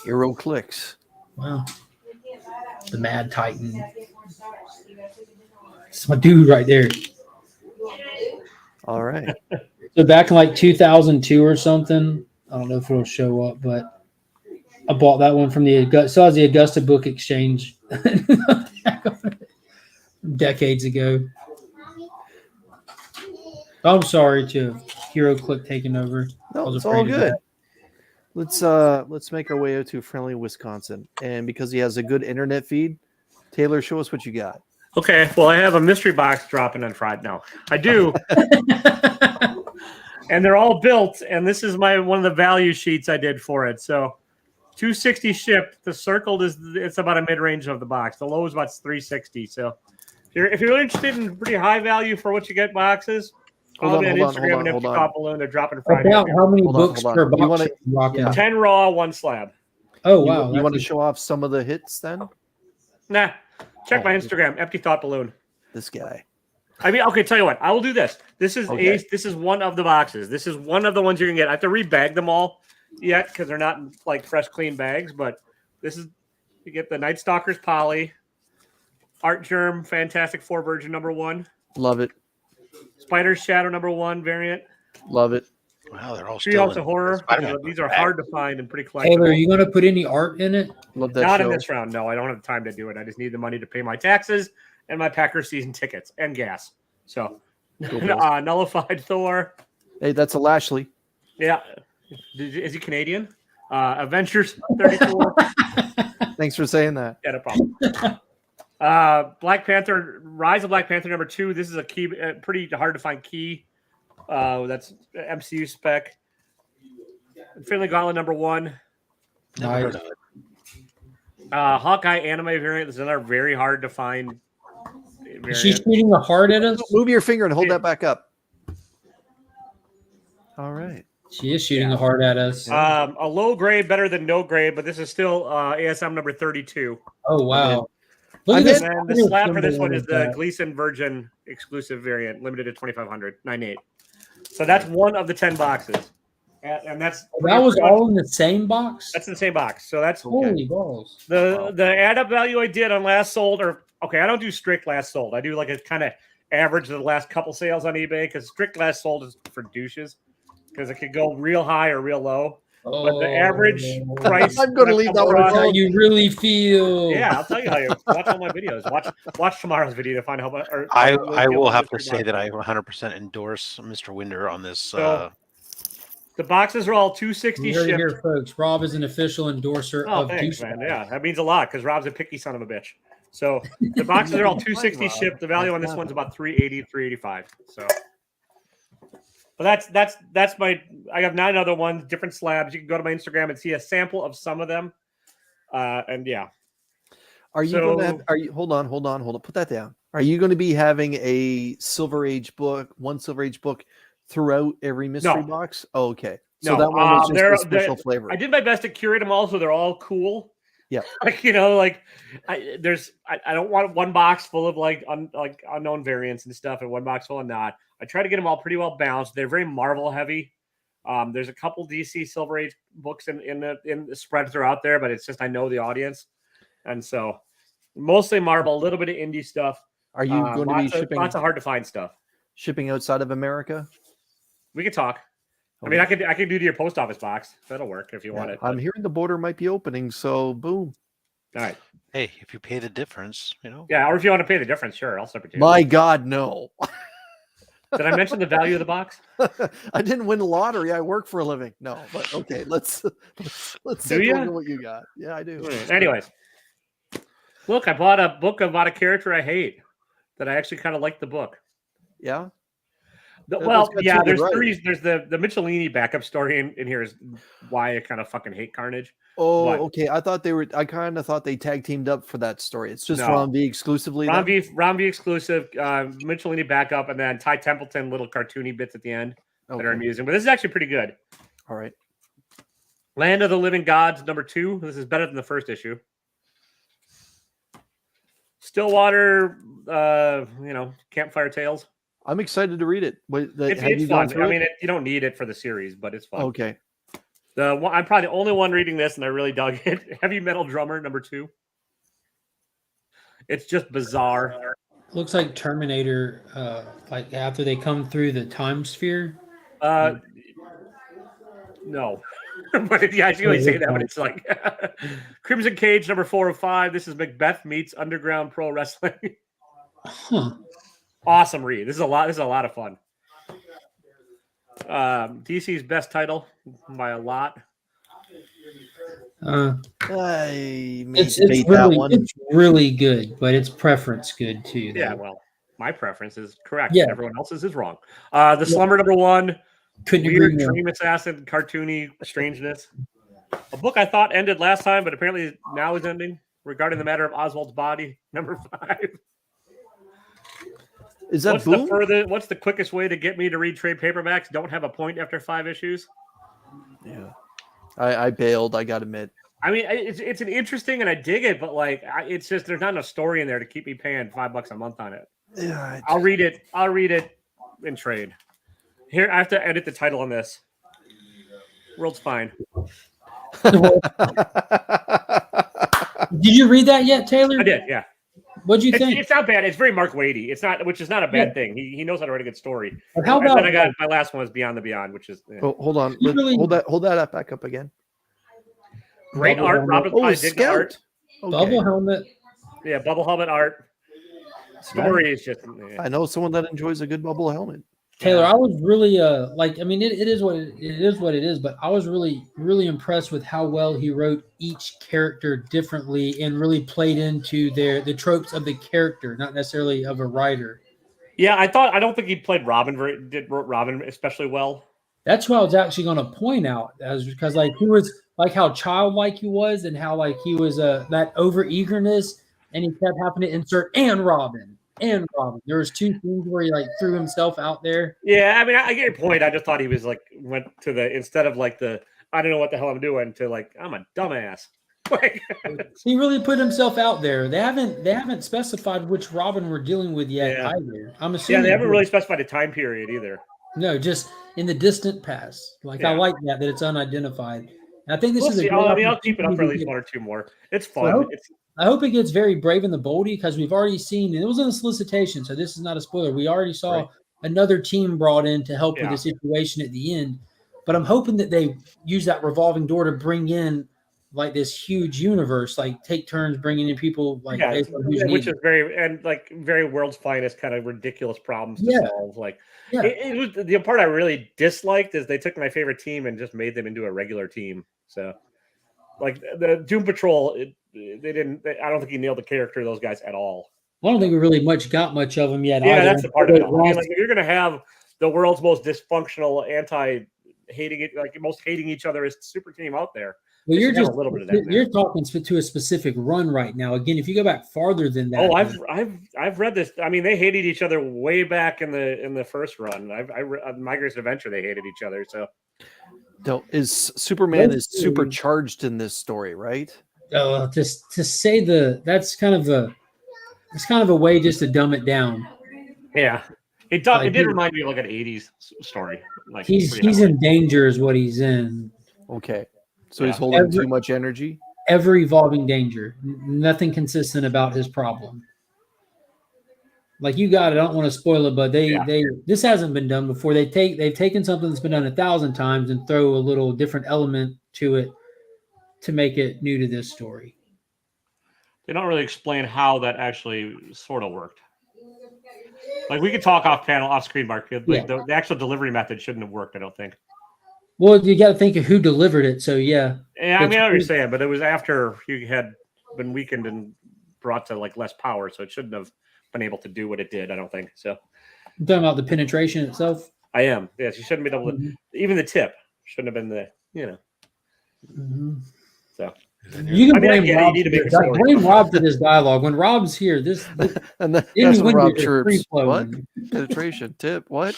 Hero clicks. Wow, the Mad Titan. It's my dude right there. All right. So back in like 2002 or something, I don't know if it'll show up, but I bought that one from the Augusta Book Exchange decades ago. I'm sorry to HeroClix taking over. No, it's all good. Let's make our way out to friendly Wisconsin, and because he has a good internet feed, Taylor, show us what you got. Okay, well, I have a mystery box dropping on Friday. No, I do. And they're all built, and this is one of the value sheets I did for it. So $260 shipped. The circled it's about a mid-range of the box. The low is about $360. So if you're interested in pretty high value for what you get boxes, follow me on Instagram and Empty Thought Balloon. They're dropping Friday. About how many books per box? Yeah. 10 raw, 1 slab. Oh, wow. You want to show off some of the hits then? Nah. Check my Instagram, Empty Thought Balloon. This guy. I mean, okay, tell you what. I will do this. This is this is one of the boxes. This is one of the ones you can get. I have to rebag them all yet because they're not like fresh, clean bags. But this is you get the Night Stalkers Poly, Art Germ Fantastic Four version #1. Love it. Spider's Shadow #1 variant. Love it. Wow, they're all Treehouse of Horror. These are hard to find and pretty collectible. Taylor, are you going to put any art in it? Love that. Not in this round. No, I don't have the time to do it. I just need the money to pay my taxes and my Packers season tickets and gas. So, Nullified Thor. Hey, that's a Lashley. Yeah. Is he Canadian? Avengers 34. Thanks for saying that. Yeah, no problem. Black Panther, Rise of Black Panther #2. This is a key, pretty hard to find key. That's MCU spec. Infinity Gauntlet #1. Nice. Heard of it. Hawkeye anime variant. This is another very hard to find variant. Is she shooting a heart at us? Move your finger and hold that back up. All right. She is shooting a heart at us. A low grade, better than no grade, but this is still ASM number 32. Oh, wow. And then the slab for this one is the Gleason Virgin exclusive variant, limited to 2,500, 98. So that's one of the 10 boxes. And that was all in the same box? That's in the same box. So that's holy balls. The add up value I did on last sold, I don't do strict last sold. I do like a kind of average of the last couple sales on eBay because strict last sold is for douches because it could go real high or real low. But the average price. I'm going to leave that one How alone. you really feel. Yeah, I'll tell you how you watch all my videos. Watch tomorrow's video to find out. I will have to say that I 100% endorse Mr. Winder on this. So, the boxes are all $260 shipped. Here, folks. Rob is an official endorser of thanks, man. Yeah, that means a lot because Rob's a picky son of a bitch. So the boxes are all $260 shipped. The value on this one's about $380, $385. So, but that's my. I have 9 other ones, different slabs. You can go to my Instagram and see a sample of some of them. And yeah. Are you going to have, hold on. Put that down. Are you going to be having a Silver Age book, one Silver Age book throughout every mystery box? Oh, okay. So no, that one was just a special flavor. I did my best to curate them all so they're all cool. Yeah. I don't want one box full of unknown variants and stuff and one box full of not. I try to get them all pretty well balanced. They're very Marvel heavy. There's a couple DC Silver Age books in the spreads that are out there, but it's just I know the audience. And so mostly Marvel, a little bit of indie stuff. Are you going to be shipping lots of hard to find stuff? Shipping outside of America? We could talk. Okay. I mean, I could do to your post office box. That'll work if you want it. I'm hearing the border might be opening, so boom. All right. Hey, if you pay the difference, Yeah, or if you want to pay the difference, sure, I'll ship it to you. My God, no. Did I mention the value of the box? I didn't win the lottery. I work for a living. No, but okay, let's Do take a look ya? at what you got. Yeah, I do. Anyways, look, I bought a book about a character I hate that I actually kind of like the book. Yeah. Well, got yeah, two good there's writers. three. There's the Michelini backup story in here is why I kind of fucking hate Carnage. Oh, But- okay. I kind of thought they tag teamed up for that story. It's just No. Ron V exclusively. Ron then? V exclusive, Michelini backup, and then Ty Templeton little cartoony bits at the end that are Okay. amusing. But this is actually pretty good. All right. Land of the Living Gods, #2. This is better than the first issue. Stillwater, Campfire Tales. I'm excited to read it. It's fun. I mean, you don't need it for the series, but it's fun. Okay. I'm probably the only one reading this, and I really dug it. Heavy Metal Drummer, #2. It's just bizarre. Looks like Terminator, like after they come through the time sphere. No. But yeah, I should really say that, but it's like Crimson Cage, #4 of 5. This is Macbeth meets Underground Pro Wrestling. Huh. Awesome read. This is a lot of fun. DC's best title by a lot. I may It's debate that really one. it's really good, but it's preference good too. Though. Yeah, well, my preference is correct. Yeah. Everyone else's is wrong. The Slumber #1. Couldn't Weird agree more. dream assassin, cartoony strangeness. A book I thought ended last time, but apparently now is ending. Regarding the matter of Oswald's body, #5. Is that Boom? What's the quickest way to get me to read trade paperbacks? Don't have a point after 5 issues. Yeah. I bailed, I gotta admit. I mean, it's an interesting, and I dig it, but like, it's just there's not enough story in there to keep me paying $5 a month on it. Yeah. I'll read it in trade. Here, I have to edit the title on this. World's fine. Did you read that yet, Taylor? I did, yeah. What'd you think? It's not bad. It's very Mark Wadey. Which is not a bad thing. He knows how to write a good story. But how And about then I got my last one was Beyond the Beyond, which is Oh, hold on. You really- Hold that up back up again. great Bubble art. Helmet? Robin Oh, Klein it's did the Scout. art. Okay. Bubble Helmet? Yeah, Bubble Helmet art. Story is just I know someone that enjoys a good bubble helmet. Taylor, I was really like, I mean, it is what it is, but I was really, really impressed with how well he wrote each character differently and really played into the tropes of the character, not necessarily of a writer. Yeah, I don't think he played Robin wrote Robin especially well. That's what I was actually going to point out, as because like he was like how childlike he was, and how like he was that over eagerness, and he kept having to insert and Robin. There was 2 scenes where he like threw himself out there. Yeah, I mean, I get your point. I just thought he was like went to the instead of like the I don't know what the hell I'm doing to like I'm a dumbass. Like, He really put himself out there. They haven't specified which Robin we're dealing with yet Yeah. either. I'm yeah, assuming they haven't really specified a time period either. no, just in the distant past. Like I Yeah. like that it's unidentified. And I think this We'll is a see. great I'll keep it up for at opportunity least to 1 or 2 more. It's So I fun. hope- I hope it gets very brave and the boldy, because we've already seen, and it was in a solicitation, so this is not a spoiler. We already saw Right. another team brought in to help Yeah. with the situation at the end. But I'm hoping that they use that revolving door to bring in like this huge universe, like take turns bringing in people like Yeah, based on who's which needed. is very world's finest kind of ridiculous problems to Yeah. solve. Like Yeah. it was the part I really disliked is they took my favorite team and just made them into a regular team. So like the Doom Patrol, I don't think he nailed the character of those guys at all. I don't think we really got much of them yet. Yeah, either. that's the part of it. I mean, Lost- like if you're gonna have the world's most dysfunctional most hating each other as super team out there. Well, They you're should have just a little bit of that in you're talking to a specific run right now. Again, if you go back farther than that, Oh, I've read this. I mean, they hated each other way back in the first run. I read My Greatest Adventure. They hated each other. So Superman is Those two- supercharged in this story, right? just to say that's kind of a way just to dumb it down. yeah, it did remind me of like an '80s story. Like He's pretty in heavily. danger is what he's in. Okay. So he's Yeah. holding too much energy. Ever evolving danger. Nothing consistent about his problem. Like you got it. I don't want to spoil it, but this hasn't been done before. They've taken something that's been done 1,000 times and throw a little different element to it to make it new to this story. They don't really explain how that actually sort of worked. Like we could talk off screen, Mark. Like Yeah. the actual delivery method shouldn't have worked. I don't think. Well, you got to think of who delivered it. So yeah, Yeah, I mean, I know what you're saying, but it was after you had been weakened and brought to like less power, so it shouldn't have been able to do what it did. I don't think so. I'm talking about the penetration itself. I am. Yes, you shouldn't be able to. Mhm. Even the tip shouldn't have been the. Mhm. So You can I mean, I blame get it. You Rob. need to make a for- story. blame Rob for this dialogue. When Rob's here, this And that's any when Rob windows are free chirps. What? flowing. Penetration tip. What?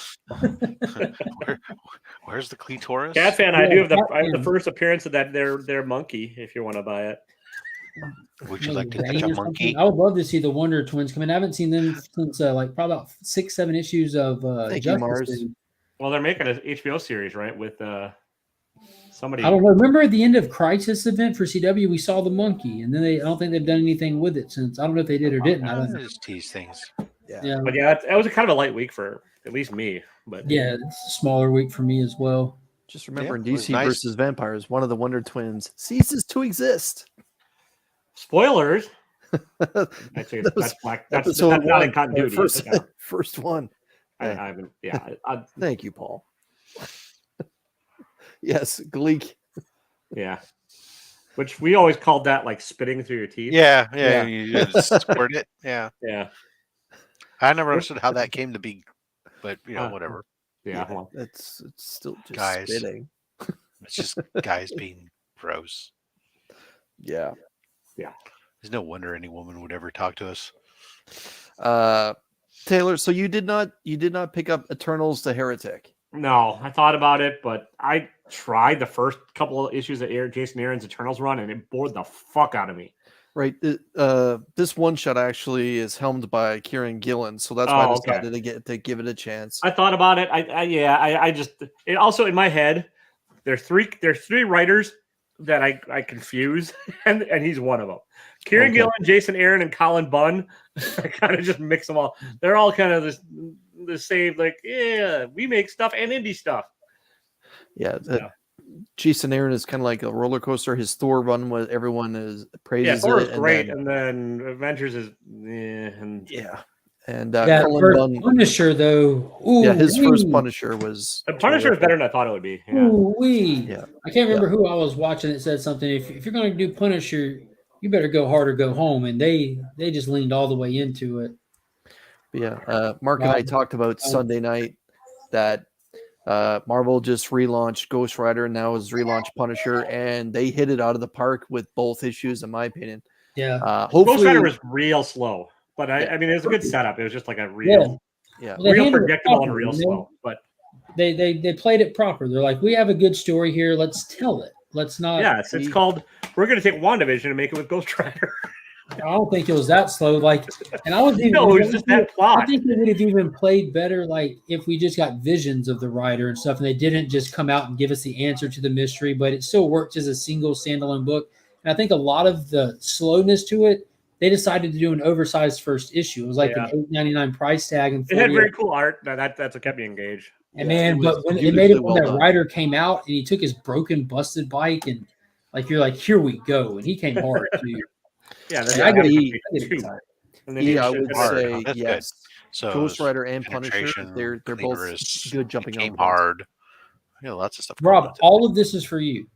Where's the clitoris? Cat fan, I Yeah, do have Cat I have the fan. first appearance of that their monkey. If you want to buy it, Would you Maybe like to Rain touch a or something. monkey? I would love to see the Wonder Twins come in. I haven't seen them since like probably about 6-7 issues of Thank you, Justice Mars. League. well, they're making an HBO series, right? With somebody. I don't know. Remember at the end of Crisis event for CW, we saw the monkey, and then I don't think they've done anything with it since. I don't know if they did or didn't. I don't know. Just tease things. Yeah, But yeah, that was a kind of a light week for at least me. But yeah, it's a smaller week for me as well. Just remember, in Yeah, it was DC nice. versus Vampires, one of the Wonder Twins ceases to exist. spoilers. Actually, That was that's black. That's Episode not in one, continuity. first, Yeah. first one. I haven't. Yeah, Thank you, Paul. Yes, Gleek. yeah. Which we always called that like spitting through your teeth. Yeah, Yeah. you just squirt it. Yeah, Yeah. I never understood how that came to be, but whatever. Yeah. Well, It's still just Guys. spitting. It's just guys being gross. Yeah. There's no wonder any woman would ever talk to us. Taylor, so you did not pick up Eternals the Heretic. no, I thought about it, but I tried the first couple of issues of Jason Aaron's Eternals run, and it bored the fuck out of me. Right. This one shot actually is helmed by Kieran Gillen, so that's why I Oh, okay. decided to give it a chance. I thought about it. I just it also in my head. There's three writers that I confuse, and he's one of them. Kieran Okay. Gillen, Jason Aaron, and Colin Bunn. I kind of just mix them all. They're all kind of the same. Like, yeah, we make stuff and indie stuff. Yeah. Yeah. Jason Aaron is kind of like a roller coaster. His Thor run was everyone is Yeah, praises Thor it, is great, and then Avengers is and and That Cullen first Bunn. Punisher, though. Ooh, Yeah, his first wee. Punisher was the Punisher is better than I thought it would be. Yeah. Ooh, wee. Yeah. I can't remember who I was watching that said something. If you're going to do Punisher, you better go hard or go home. And they just leaned all the way into it. But yeah, Mark and I talked about Sunday night that Marvel just relaunched Ghost Rider and now is relaunched Punisher, and they hit it out of the park with both issues, in my opinion. Yeah. Ghost Hopefully, Rider was real slow, but I mean it was a good setup. It was just like a real, yeah. Well, they real handled it predictable and properly, real you know? slow. But They played it proper. They're like, we have a good story here. Let's tell it. Let's not. yeah, it's called. We're going to take WandaVision and make it with Ghost Rider. I don't think it was that slow. Like, and I was even. No, it was just that I plot. think it would have even played better, like if we just got visions of the writer and stuff, and they didn't just come out and give us the answer to the mystery, but it still worked as a single standalone book. And I think a lot of the slowness to it, they decided to do an oversized first issue. It was like Yeah. an $8.99 price tag, and It had very cool art. That's what kept me engaged. And Yeah, man, it but was when it made it beautifully when well that done. rider came out and he took his broken, busted bike and like you're like, here we go, and he came hard too. Yeah, And then I I got get two. excited. And then Yeah, I you would should- say That's good. yes. So Ghost it was Rider and Punisher, penetration, they're both clitoris, good jumping came on hard. Lots of stuff. going Rob, on today. all of this is for you.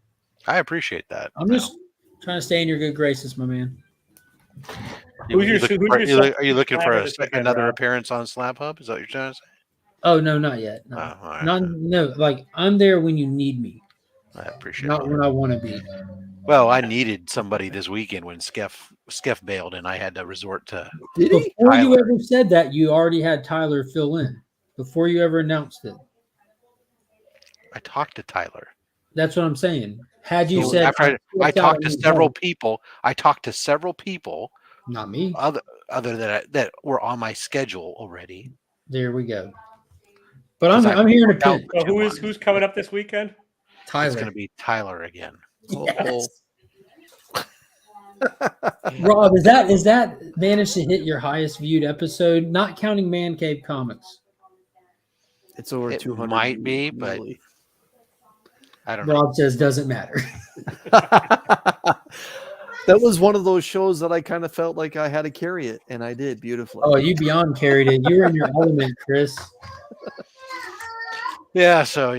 I appreciate that. I'm just trying to stay in your good graces, my man. Who's your- looking who's for- your are you looking for Slab this weekend, another Rob? appearance on Slab Hub? Is that what you're trying to say? Oh no, not yet. No, Oh, all right. no. Like I'm there when you need me, I appreciate not it. when I want to be. Well, I needed somebody this weekend when Skeff bailed, and I had to resort to. Did he? Before you Tyler. ever said that, you already had Tyler fill in. Before you ever announced it, I talked to Tyler. that's what I'm saying. Had you So said, after I "Flipped out talked to on his several head," people. I talked to several people not me. other that were on my schedule already. There we go. But 'Cause I'm here in a worked out pinch. for So 2 who's coming up this weekend? It's Tyler. going to be Tyler again. Oh, Rob, is that managed to hit your highest viewed episode, not counting Man Cave Comics? it's over It 200. might be, but- easily. I don't know. Rob says doesn't matter. That was one of those shows that I kind of felt like I had to carry it, and I did beautifully. Oh, you beyond carried it. You were in your element, Chris. Yeah, so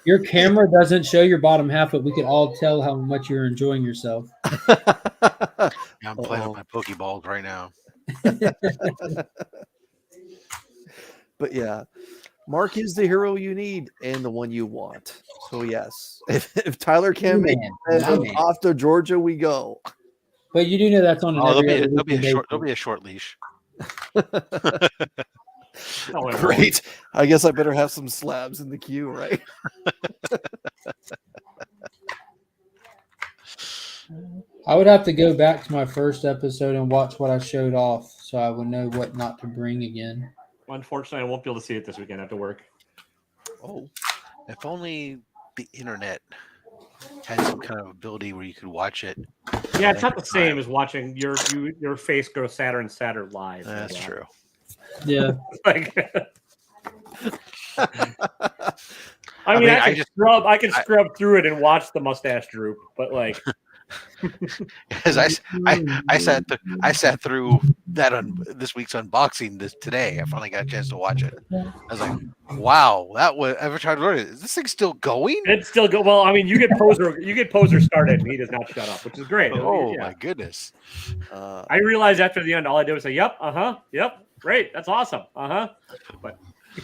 Your camera doesn't show your bottom half, but we could all tell how much you're enjoying yourself. yeah, I'm playing with Uh-oh. my Pokeballs right now. But yeah, Mark is the hero you need and the one you want. So yes, if Tyler can't make it, My then man. off to Georgia we go. But you do know that's on an Oh, every there'll other be a weekend short basis. No, it won't. Great. I guess I better have some slabs in the queue, right? I would have to go back to my first episode and watch what I showed off so I would know what not to bring again. Unfortunately, I won't be able to see it this weekend after work. Oh, if only the internet had some kind of ability where you could watch it. Yeah, it's not the same as watching your face grow sadder and sadder live. That's true. Yeah. Like, I mean, I can scrub through it and watch the mustache droop, but like, Because I sat through that on this week's unboxing today. I finally got a chance to watch it. I was like, wow, that was ever tried to learn it. Is this thing still going? it's still go. Well, I mean, you get poser started, and he does not shut up, which is great. Oh Yeah. my goodness. I realized after the end, all I did was say, "Yep, yep, great, that's awesome, But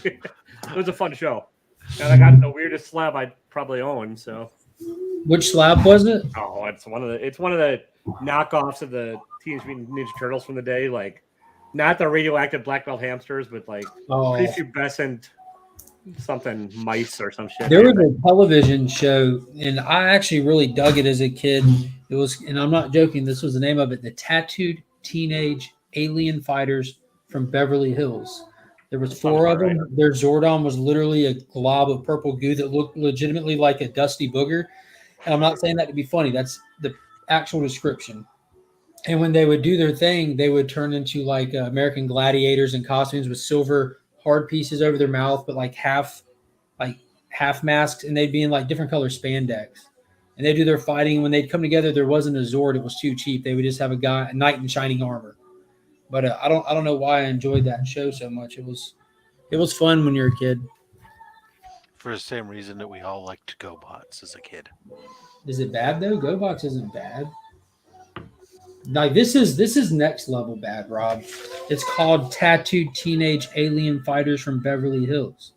it was a fun show, and I got the weirdest slab I probably own. So, Which slab was it? oh, it's one of the knockoffs of the Teenage Mutant Ninja Turtles from the day, like not the radioactive black belt hamsters, but like prepubescent something mice or some shit. There was a television show, and I actually really dug it as a kid. It was, and I'm not joking, this was the name of it, The Tattooed Teenage Alien Fighters from Beverly Hills. There was 4 of them. Right. Their Zordon was literally a glob of purple goo that looked legitimately like a dusty booger. And I'm not saying that to be funny. That's the actual description. And when they would do their thing, they would turn into like American gladiators in costumes with silver hard pieces over their mouth, but like half masks, and they'd be in like different color spandex. And they'd do their fighting. When they'd come together, there wasn't a Zord. It was too cheap. They would just have a knight in shining armor. But I don't know why I enjoyed that show so much. It was fun when you're a kid. For the same reason that we all liked GoBots as a kid. Is it bad though? GoBots isn't bad. Like this is next level bad, Rob. It's called Tattooed Teenage Alien Fighters from Beverly Hills.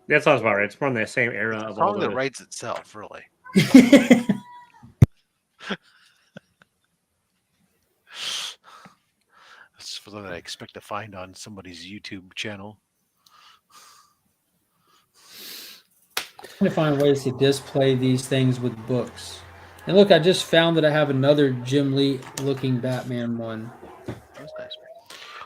That sounds about right. It's from the same era of all that writes itself, really. That's something that I expect to find on somebody's YouTube channel. Trying to find ways to display these things with books. And look, I just found that I have another Jim Lee looking Batman one. That's nice.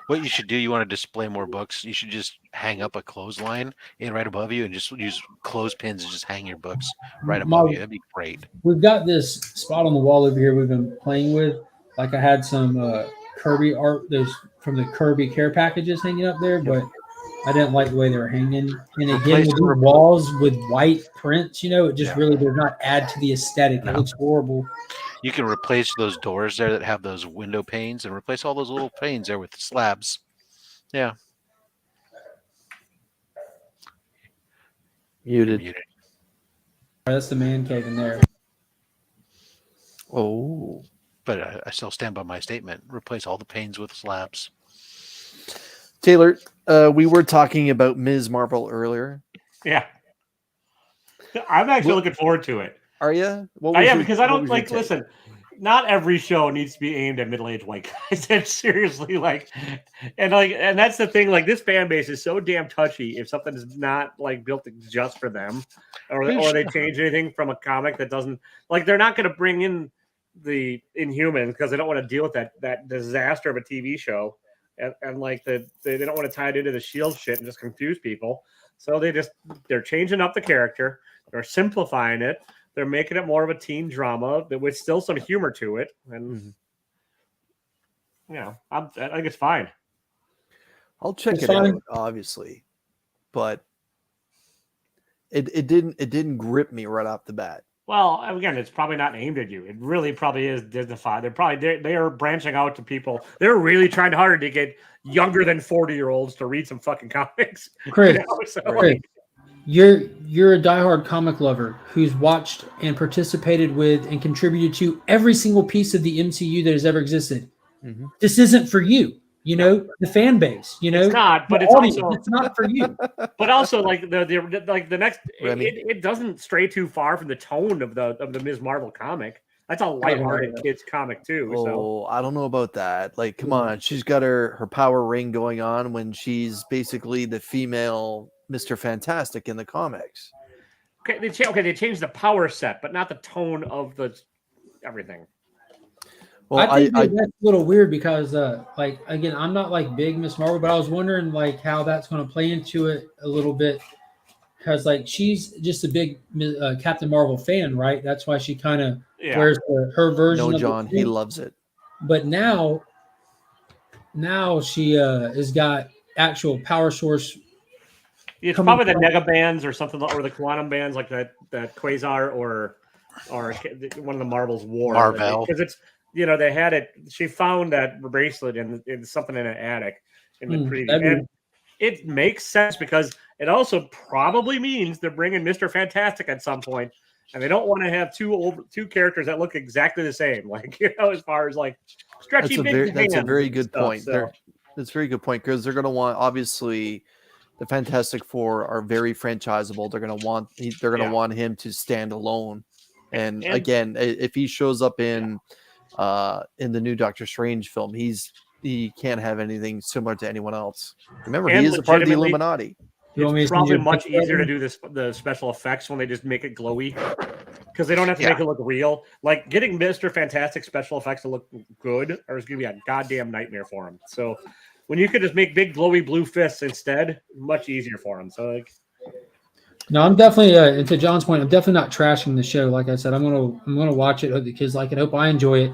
What you should do, you want to display more books, you should just hang up a clothesline right above you and just use clothespins and just hang your books right above you. That'd be great. We've got this spot on the wall over here we've been playing with. Like I had some Kirby art, those from the Kirby care packages hanging up there, but I didn't like the way they were hanging. And again, with these walls with white prints, it just really does not add to the aesthetic. No. It looks horrible. You can replace those doors there that have those window panes and replace all those little panes there with slabs. Yeah. Muted. That's the man cave in there. Oh. But I still stand by my statement. Replace all the panes with slabs. Taylor, we were talking about Ms. Marvel earlier. Yeah. I'm actually looking forward to it. Are you? Because I don't like, listen, not every show needs to be aimed at middle-aged white guys. And seriously, and that's the thing, like this fan base is so damn touchy if something is not like built just for them or they change anything from a comic that doesn't, like they're not going to bring in the Inhumans because they don't want to deal with that disaster of a TV show. And like they don't want to tie it into the Shield shit and just confuse people. So they're changing up the character. They're simplifying it. They're making it more of a teen drama with still some humor to it. And I think it's fine. I'll check it out, obviously, but it didn't grip me right off the bat. Well, again, it's probably not aimed at you. It really probably is Disney-fied. They are branching out to people. They're really trying hard to get younger than 40-year-olds to read some fucking comics. Chris, So, Chris, you're a diehard comic lover who's watched and participated with and contributed to every single piece of the MCU that has ever existed. Mm-hmm. This isn't for you. The fan base. it's not, but it's not for you. But also, like the next, it doesn't stray too far from the tone of the Ms. Marvel comic. That's a lighthearted kids comic too. Oh, I don't know about that. Like, come on, she's got her power ring going on when she's basically the female Mr. Fantastic in the comics. Okay, they changed the power set, but not the tone of the everything. Well, I think that's a little weird because, like, again, I'm not like big Miss Marvel, but I was wondering like how that's going to play into it a little bit because, like, she's just a big Captain Marvel fan, right? That's why she kind of wears her version. No, John, he loves it. But now she has got actual power source. It's probably the Nega bands or something, or the quantum bands like that Quasar or one of the Marvels wore. Marvel, because it's. They had it. She found that bracelet in something in an attic in the preview. And it makes sense because it also probably means they're bringing Mr. Fantastic at some point, and they don't want to have two characters that look exactly the same. Like, as far as like stretchy that's a very good point. That's a very good point because they're going to want, obviously, the Fantastic Four are very franchisable. They're going to want him to stand alone. And again, if he shows up in the new Doctor Strange film, he can't have anything similar to anyone else. Remember, he is a part of the Illuminati. It's probably much easier to do the special effects when they just make it glowy because they don't have to make it look real. Like getting Mr. Fantastic special effects to look good is going to be a goddamn nightmare for him. So when you could just make big glowy blue fists instead, much easier for him. So like. No, I'm definitely and to John's point, I'm definitely not trashing the show. Like I said, I'm gonna watch it because I hope I enjoy it.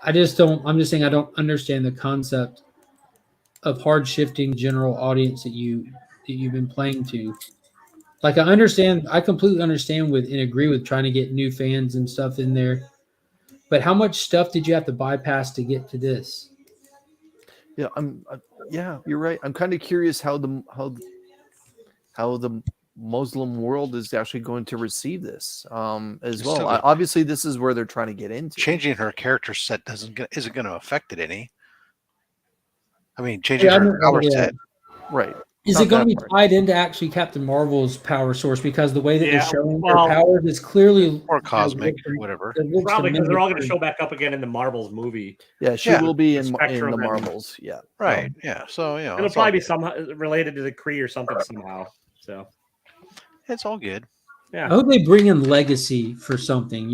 I'm just saying I don't understand the concept of hard shifting general audience that you've been playing to. Like I completely understand and agree with trying to get new fans and stuff in there. But how much stuff did you have to bypass to get to this? Yeah, you're right. I'm kind of curious how the Muslim world is actually going to receive this as well. Obviously, this is where they're trying to get into. Changing her character set isn't going to affect it any. I mean, changing her power set, right? Is it going to be tied into actually Captain Marvel's power source because the way that they're showing her powers is clearly or cosmic, whatever. Probably because they're all going to show back up again in the Marvels movie. Yeah, she will be in the Marvels. Yeah, right. Yeah, so it'll probably be somehow related to the Kree or something somehow. So. It's all good. Yeah. I hope they bring in Legacy for something.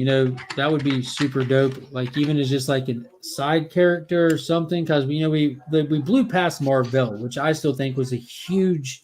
That would be super dope. Like even as just like a side character or something, because we blew past Marvel, which I still think was a huge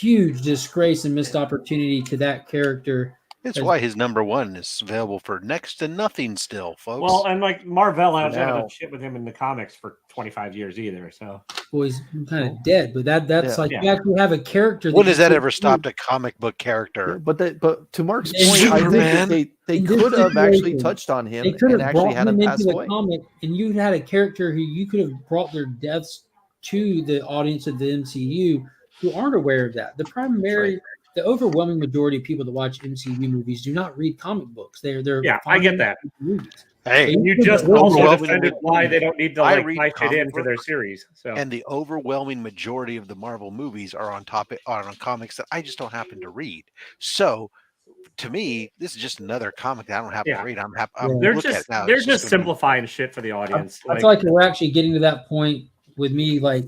disgrace and missed opportunity to that character. It's why his number one is available for next to nothing still, folks. Well, and like Marvel hasn't done shit with him in the comics for 25 years either. So well, he's kind of dead, but that's you actually have a character. When has that ever stopped a comic book character? Yeah, but to Mark's point, I think they could have actually touched on him and actually had him pass away. Comic, and you had a character who you could have brought their deaths to the audience of the MCU who aren't aware of that. The overwhelming majority of people that watch MCU movies do not read comic books. They're I get that. Movies. Hey, and you just also defended why they don't need to tie shit in for their series. So, and the overwhelming majority of the Marvel movies are on comics that I just don't happen to read. So, to me, this is just another comic that I don't happen to read. I'm happy. They're just simplifying shit for the audience. I feel like we're actually getting to that point with me, like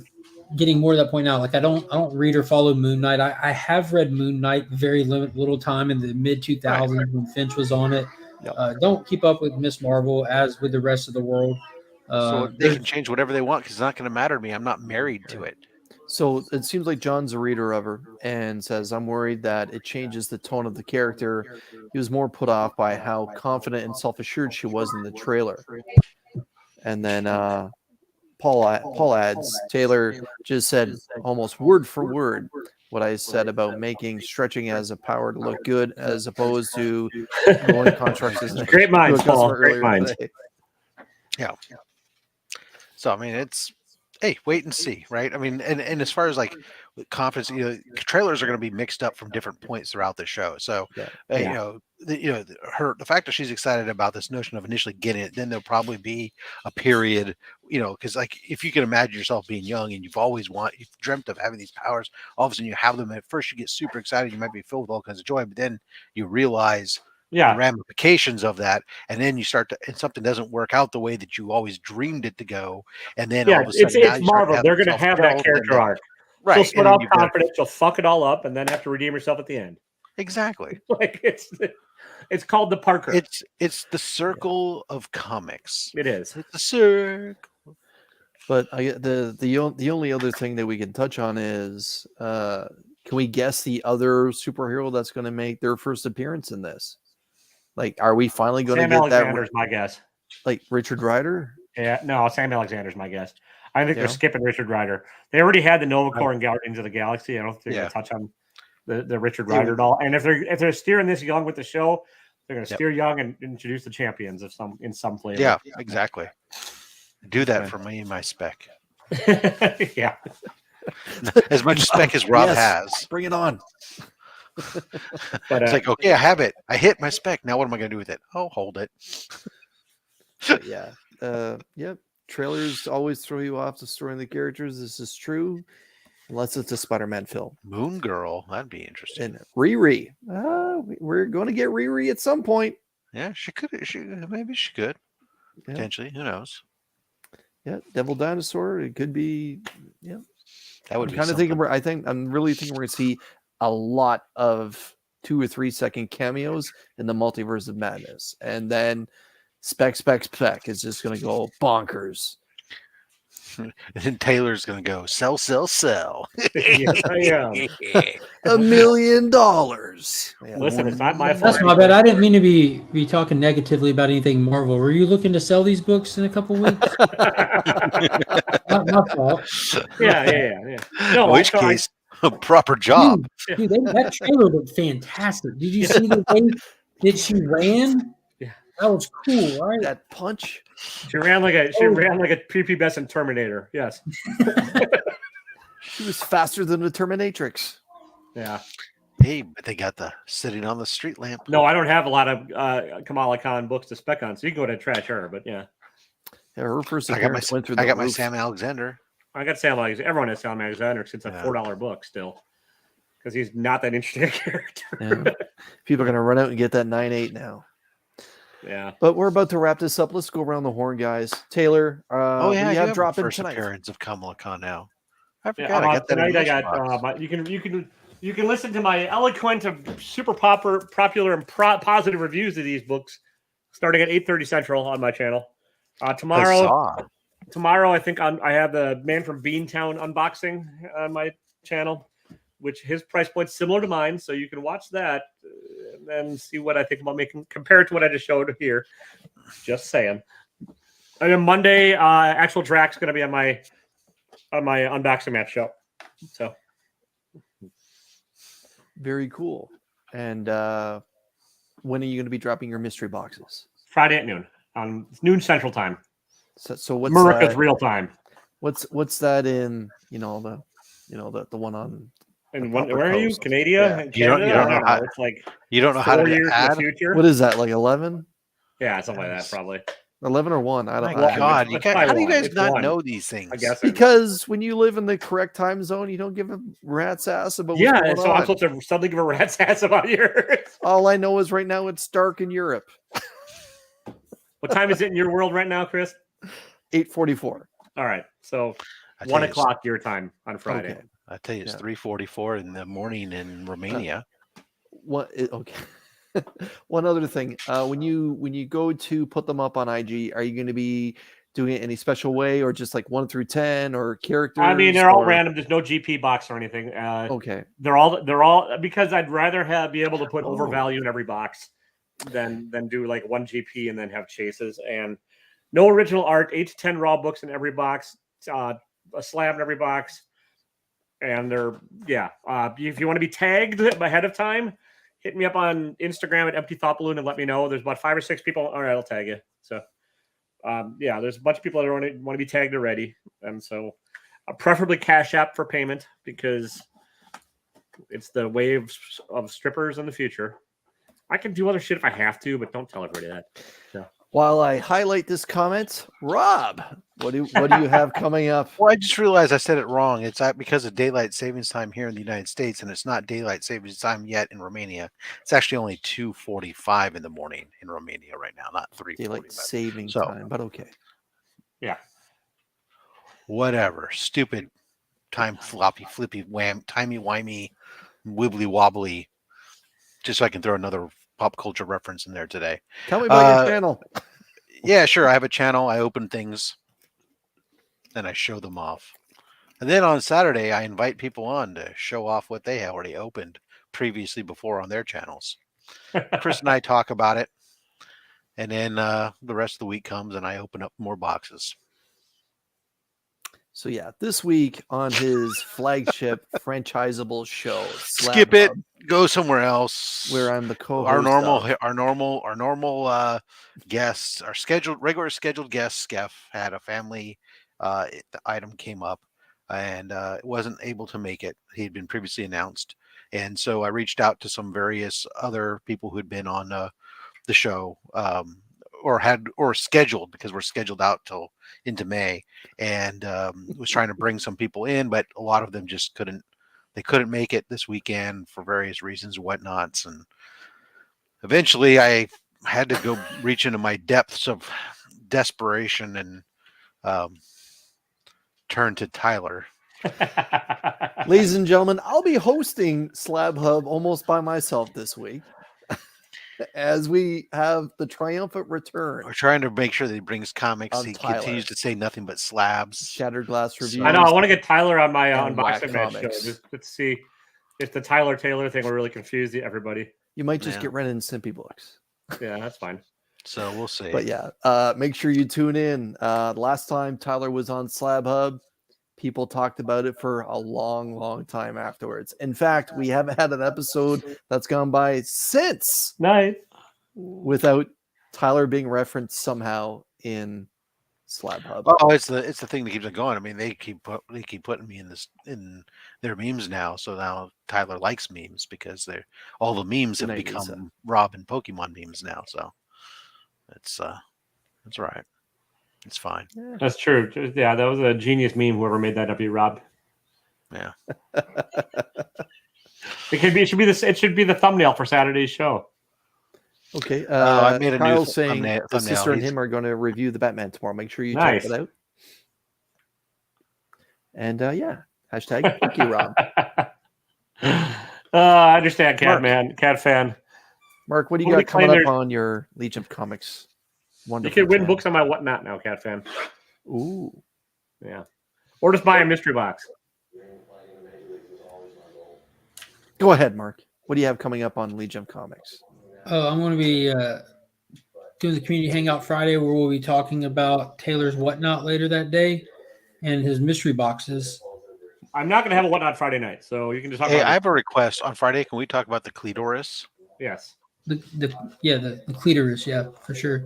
getting more to that point now. Like I don't read or follow Moon Knight. I have read Moon Knight very little time in the mid 2000s when Finch was on it. Yep. Don't keep up with Miss Marvel as with the rest of the world. So they can change whatever they want because it's not going to matter to me. I'm not married to it. So it seems like John's a reader of her and says, I'm worried that it changes the tone of the character. He was more put off by how confident and self-assured she was in the trailer. And then Paul adds, Taylor just said almost word for word, what I said about making stretching as a power to look good as opposed to going constructs as Great minds, to a customer Paul. Great earlier minds. today. Yeah. So I mean, it's hey, wait and see, right? I mean, and as far as like with confidence, trailers are going to be mixed up from different points throughout the show. So, Yeah. the fact that she's excited about this notion of initially getting it, then there'll probably be a period, because like if you can imagine yourself being young and you've dreamt of having these powers, all of a sudden you have them. At first, you get super excited, you might be filled with all kinds of joy, but then you realize the ramifications of that, and then you and something doesn't work out the way that you always dreamed it to go, and then all of a sudden it's Marvel. They're going to have that character arc. Right. She'll start off confident. She'll fuck it all up, and then have to redeem herself at the end. Exactly. Like it's called the Parker. It's the circle of comics. It is. It's a circle. But the only other thing that we can touch on is can we guess the other superhero that's going to make their first appearance in this? Like, are we finally going to get Alexander's my guess. Like Richard Rider? Yeah, no, Sam Alexander's my guess. I think they're skipping Richard Rider. They already had the Nova Corps and Guardians of the Galaxy. I don't think they're going to touch on the Richard Rider at all. And if they're steering this young with the show, they're going to steer young and introduce the champions in some flavor. Yeah, exactly. Do that for me and my spec. Yeah. As much spec as Rob has. Bring it on. But it's like, okay, I have it. I hit my spec. Now what am I going to do with it? Oh, hold it. Yep. Trailers always throw you off the story and the characters. This is true. Unless it's a Spider-Man film. Moon Girl. That'd be interesting. And Riri. We're going to get Riri at some point. Yeah, she could. Maybe she could. Potentially. Who knows? Yeah. Devil Dinosaur. It could be. Yeah. That would be kind of thinking I'm really thinking we're going to see a lot of 2 or 3 second cameos in the Multiverse of Madness. And then spec is just going to go bonkers. And then Taylor's going to go sell. Yes, I am. $1 million. Yeah. Listen, it's not my fault. That's my bad. I didn't mean to be talking negatively about anything Marvel. Were you looking to sell these books in a couple weeks? Not my fault. Yeah. No, in which case, a proper job. Dude, that trailer looked fantastic. Did you see the way that she ran? Yeah. That was cool, right? That punch. She ran like a prepubescent Terminator. Yes. She was faster than the Terminatrix. Yeah. Hey, but they got the sitting on the street lamp. No, I don't have a lot of Kamala Khan books to spec on, so you can go to trash her. But yeah, her first appearance went through. I got my Sam Alexander. I got Sam Alexander. Everyone has Sam Alexander because it's a $4 book still, because he's not that interesting a character. Yeah. People are going to run out and get that 9.8 now. Yeah, but we're about to wrap this up. Let's go around the horn, guys. Taylor, you have dropping first tonight. Appearance of Kamala Khan now. I forgot. I got that. Tonight I got. You can listen to my eloquent, super popular, and positive reviews of these books, starting at 8:30 Central on my channel. Tomorrow, I think I have the Man from Beantown unboxing on my channel, which his price point's similar to mine, so you can watch that and then see what I think about making compare it to what I just showed here. Just saying. And then Monday, actual Drax going to be on my unboxing match show. So very cool. And when are you going to be dropping your mystery boxes? Friday at noon, on noon Central Time. So what's America's real time? What's that in? The one on. And where are you? Canada? You don't know how. It's like you don't know how to add. What is that? Like 11? Yeah, something like that, probably. 11 or 1. I don't know. God, how do you guys not know these things? I guess because when you live in the correct time zone, you don't give a rat's ass about what's going on. I'm supposed to suddenly give a rat's ass about yours. All I know is right now it's dark in Europe. What time is it in your world right now, Chris? 8:44. All right, so 1 o'clock your time on Friday. Okay. I tell you, it's 3:44 in the morning in Romania. Okay. One other thing, when you go to put them up on IG, are you going to be doing it any special way, or just like 1 through 10, or characters? I mean, they're all random. There's no GP box or anything. Okay. They're all because I'd rather be able to put overvalue in every box than do like 1 GP and then have chases, and no original art. 8 to 10 raw books in every box. A slab in every box. And if you want to be tagged ahead of time, hit me up on Instagram at Empty Thought Balloon and let me know. There's about 5 or 6 people. All right, I'll tag you. So, there's a bunch of people that want to be tagged already, and so preferably Cash App for payment because it's the wave of strippers in the future. I can do other shit if I have to, but don't tell everybody that. So. While I highlight this comment, Rob, what do you have coming up? Well, I just realized I said it wrong. It's because of daylight savings time here in the United States, and it's not daylight savings time yet in Romania. It's actually only 2:45 in the morning in Romania right now, not 3:45. Daylight saving time, but okay. Yeah. Whatever. Stupid time floppy, flippy, wham, timey-wimey, wibbly-wobbly. Just so I can throw another pop culture reference in there today. Tell me about your channel. Yeah, sure. I have a channel. I open things, and I show them off. And then on Saturday, I invite people on to show off what they already opened previously before on their channels. Chris and I talk about it. And then the rest of the week comes, and I open up more boxes. So yeah, this week on his flagship franchisable show, Skip it, go somewhere else. Where I'm the co-host. Our normal guests, our regular scheduled guest, Skeff, had a family the item came up and wasn't able to make it. He had been previously announced, and so I reached out to some various other people who'd been on the show or scheduled, because we're scheduled out till into May, and was trying to bring some people in, but a lot of them just couldn't make it this weekend for various reasons and whatnots. And eventually I had to go reach into my depths of desperation and turn to Tyler. Ladies and gentlemen, I'll be hosting Slab Hub almost by myself this week as we have the triumphant return. We're trying to make sure that he brings comics. He Tyler. continues to say nothing but slabs. Shattered Glass Reviews. I know. I want to get Tyler on my and unboxing match show. Comics. Just let's see if the Tyler Taylor thing will really confuse everybody. You might just get Ren and Stimpy books. Yeah, that's fine. So we'll see. But yeah, make sure you tune in. Last time Tyler was on Slab Hub, people talked about it for a long, long time afterwards. In fact, we haven't had an episode that's gone by since without Tyler being referenced somehow in Slab Hub. Oh, it's the thing that keeps it going. I mean, they keep putting me in their memes now. So now Tyler likes memes because all the memes have become Rob and Pokemon memes now. So that's right. It's fine. Yeah. That's true. Yeah, that was a genius meme. Whoever made that up, you Rob. Yeah. It should be the thumbnail for Saturday's show. Okay. I made a Kyle's new saying thumbnail. the sister and him are going to review the Batman tomorrow. Make sure you Nice. check it out. And hashtag thank you, Rob. I understand, Cat Mark. fan. Mark, what do you got coming up on your Legion of Comics? Wonderful. You can win books on my Whatnot now, Cat fan. Ooh. Yeah. Or just buy a mystery box. Go ahead, Mark. What do you have coming up on Legion of Comics? Oh, I'm going to be doing the community hangout Friday, where we'll be talking about Taylor's Whatnot later that day and his mystery boxes. I'm not going to have a Whatnot Friday night, so you can just talk Hey, about I have a request. On Friday, can we talk about the clitoris? Yes. The clitoris, yeah, for sure.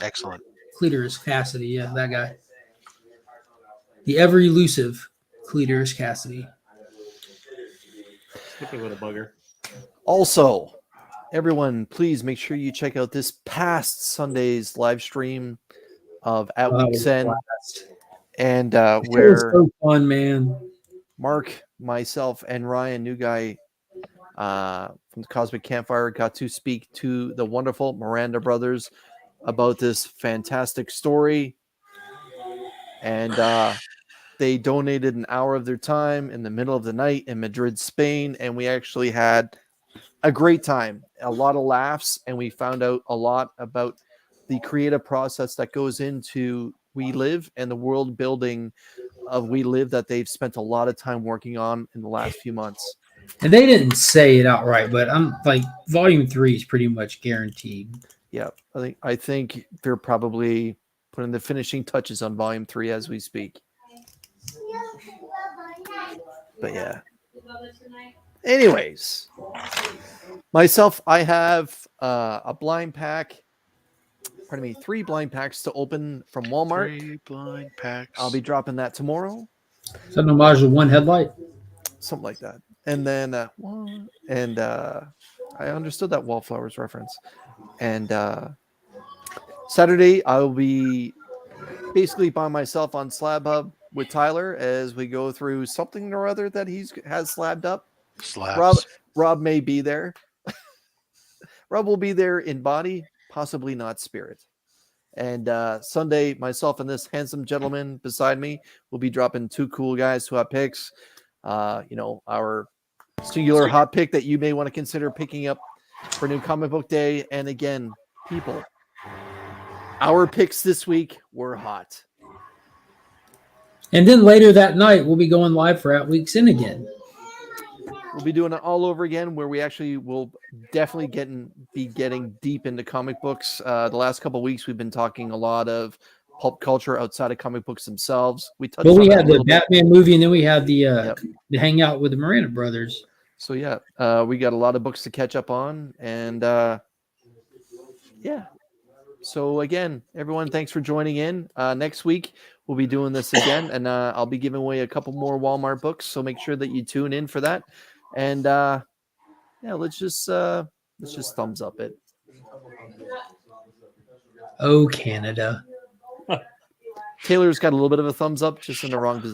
Excellent. Clitoris Cassidy, yeah, that guy. The ever elusive Clitoris Cassidy. Stupid little bugger. Also, everyone, please make sure you check out this past Sunday's live stream of At Week's End, and where it was so fun, man. Mark, myself, and Ryan, new guy from the Cosmic Campfire, got to speak to the wonderful Miranda brothers about this fantastic story, and they donated an hour of their time in the middle of the night in Madrid, Spain, and we actually had a great time, a lot of laughs, and we found out a lot about the creative process that goes into We Live and the world building of We Live that they've spent a lot of time working on in the last few months. And they didn't say it outright, but I'm like, Volume 3 is pretty much guaranteed. Yeah, I think they're probably putting the finishing touches on Volume 3 as we speak. But yeah. Anyways, myself, I have a blind pack. Pardon me, 3 blind packs to open from Walmart. 3 blind packs. I'll be dropping that tomorrow. Is that an homage to One Headlight? Something like that. And then I understood that Wallflowers reference. And Saturday I'll be basically by myself on Slab Hub with Tyler as we go through something or other that has slabbed up. Slabs. Rob may be there. Rob will be there in body, possibly not spirit. And Sunday, myself and this handsome gentleman beside me will be dropping 2 cool guys who have picks. Our singular hot pick that you may want to consider picking up for New Comic Book Day. And again, people, our picks this week were hot. And then later that night, we'll be going live for At Weeks In again. We'll be doing it all over again, where we actually will definitely be getting deep into comic books. The last couple of weeks, we've been talking a lot of pulp culture outside of comic books themselves. We touched. Well, we had the Batman movie, and then we had the Hangout with the Miranda brothers. So yeah, we got a lot of books to catch up on, and yeah. So again, everyone, thanks for joining in. Next week we'll be doing this again, and I'll be giving away a couple more Walmart books. So make sure that you tune in for that. And let's just thumbs up it. Oh, Canada. Taylor's got a little bit of a thumbs up, just in the wrong position.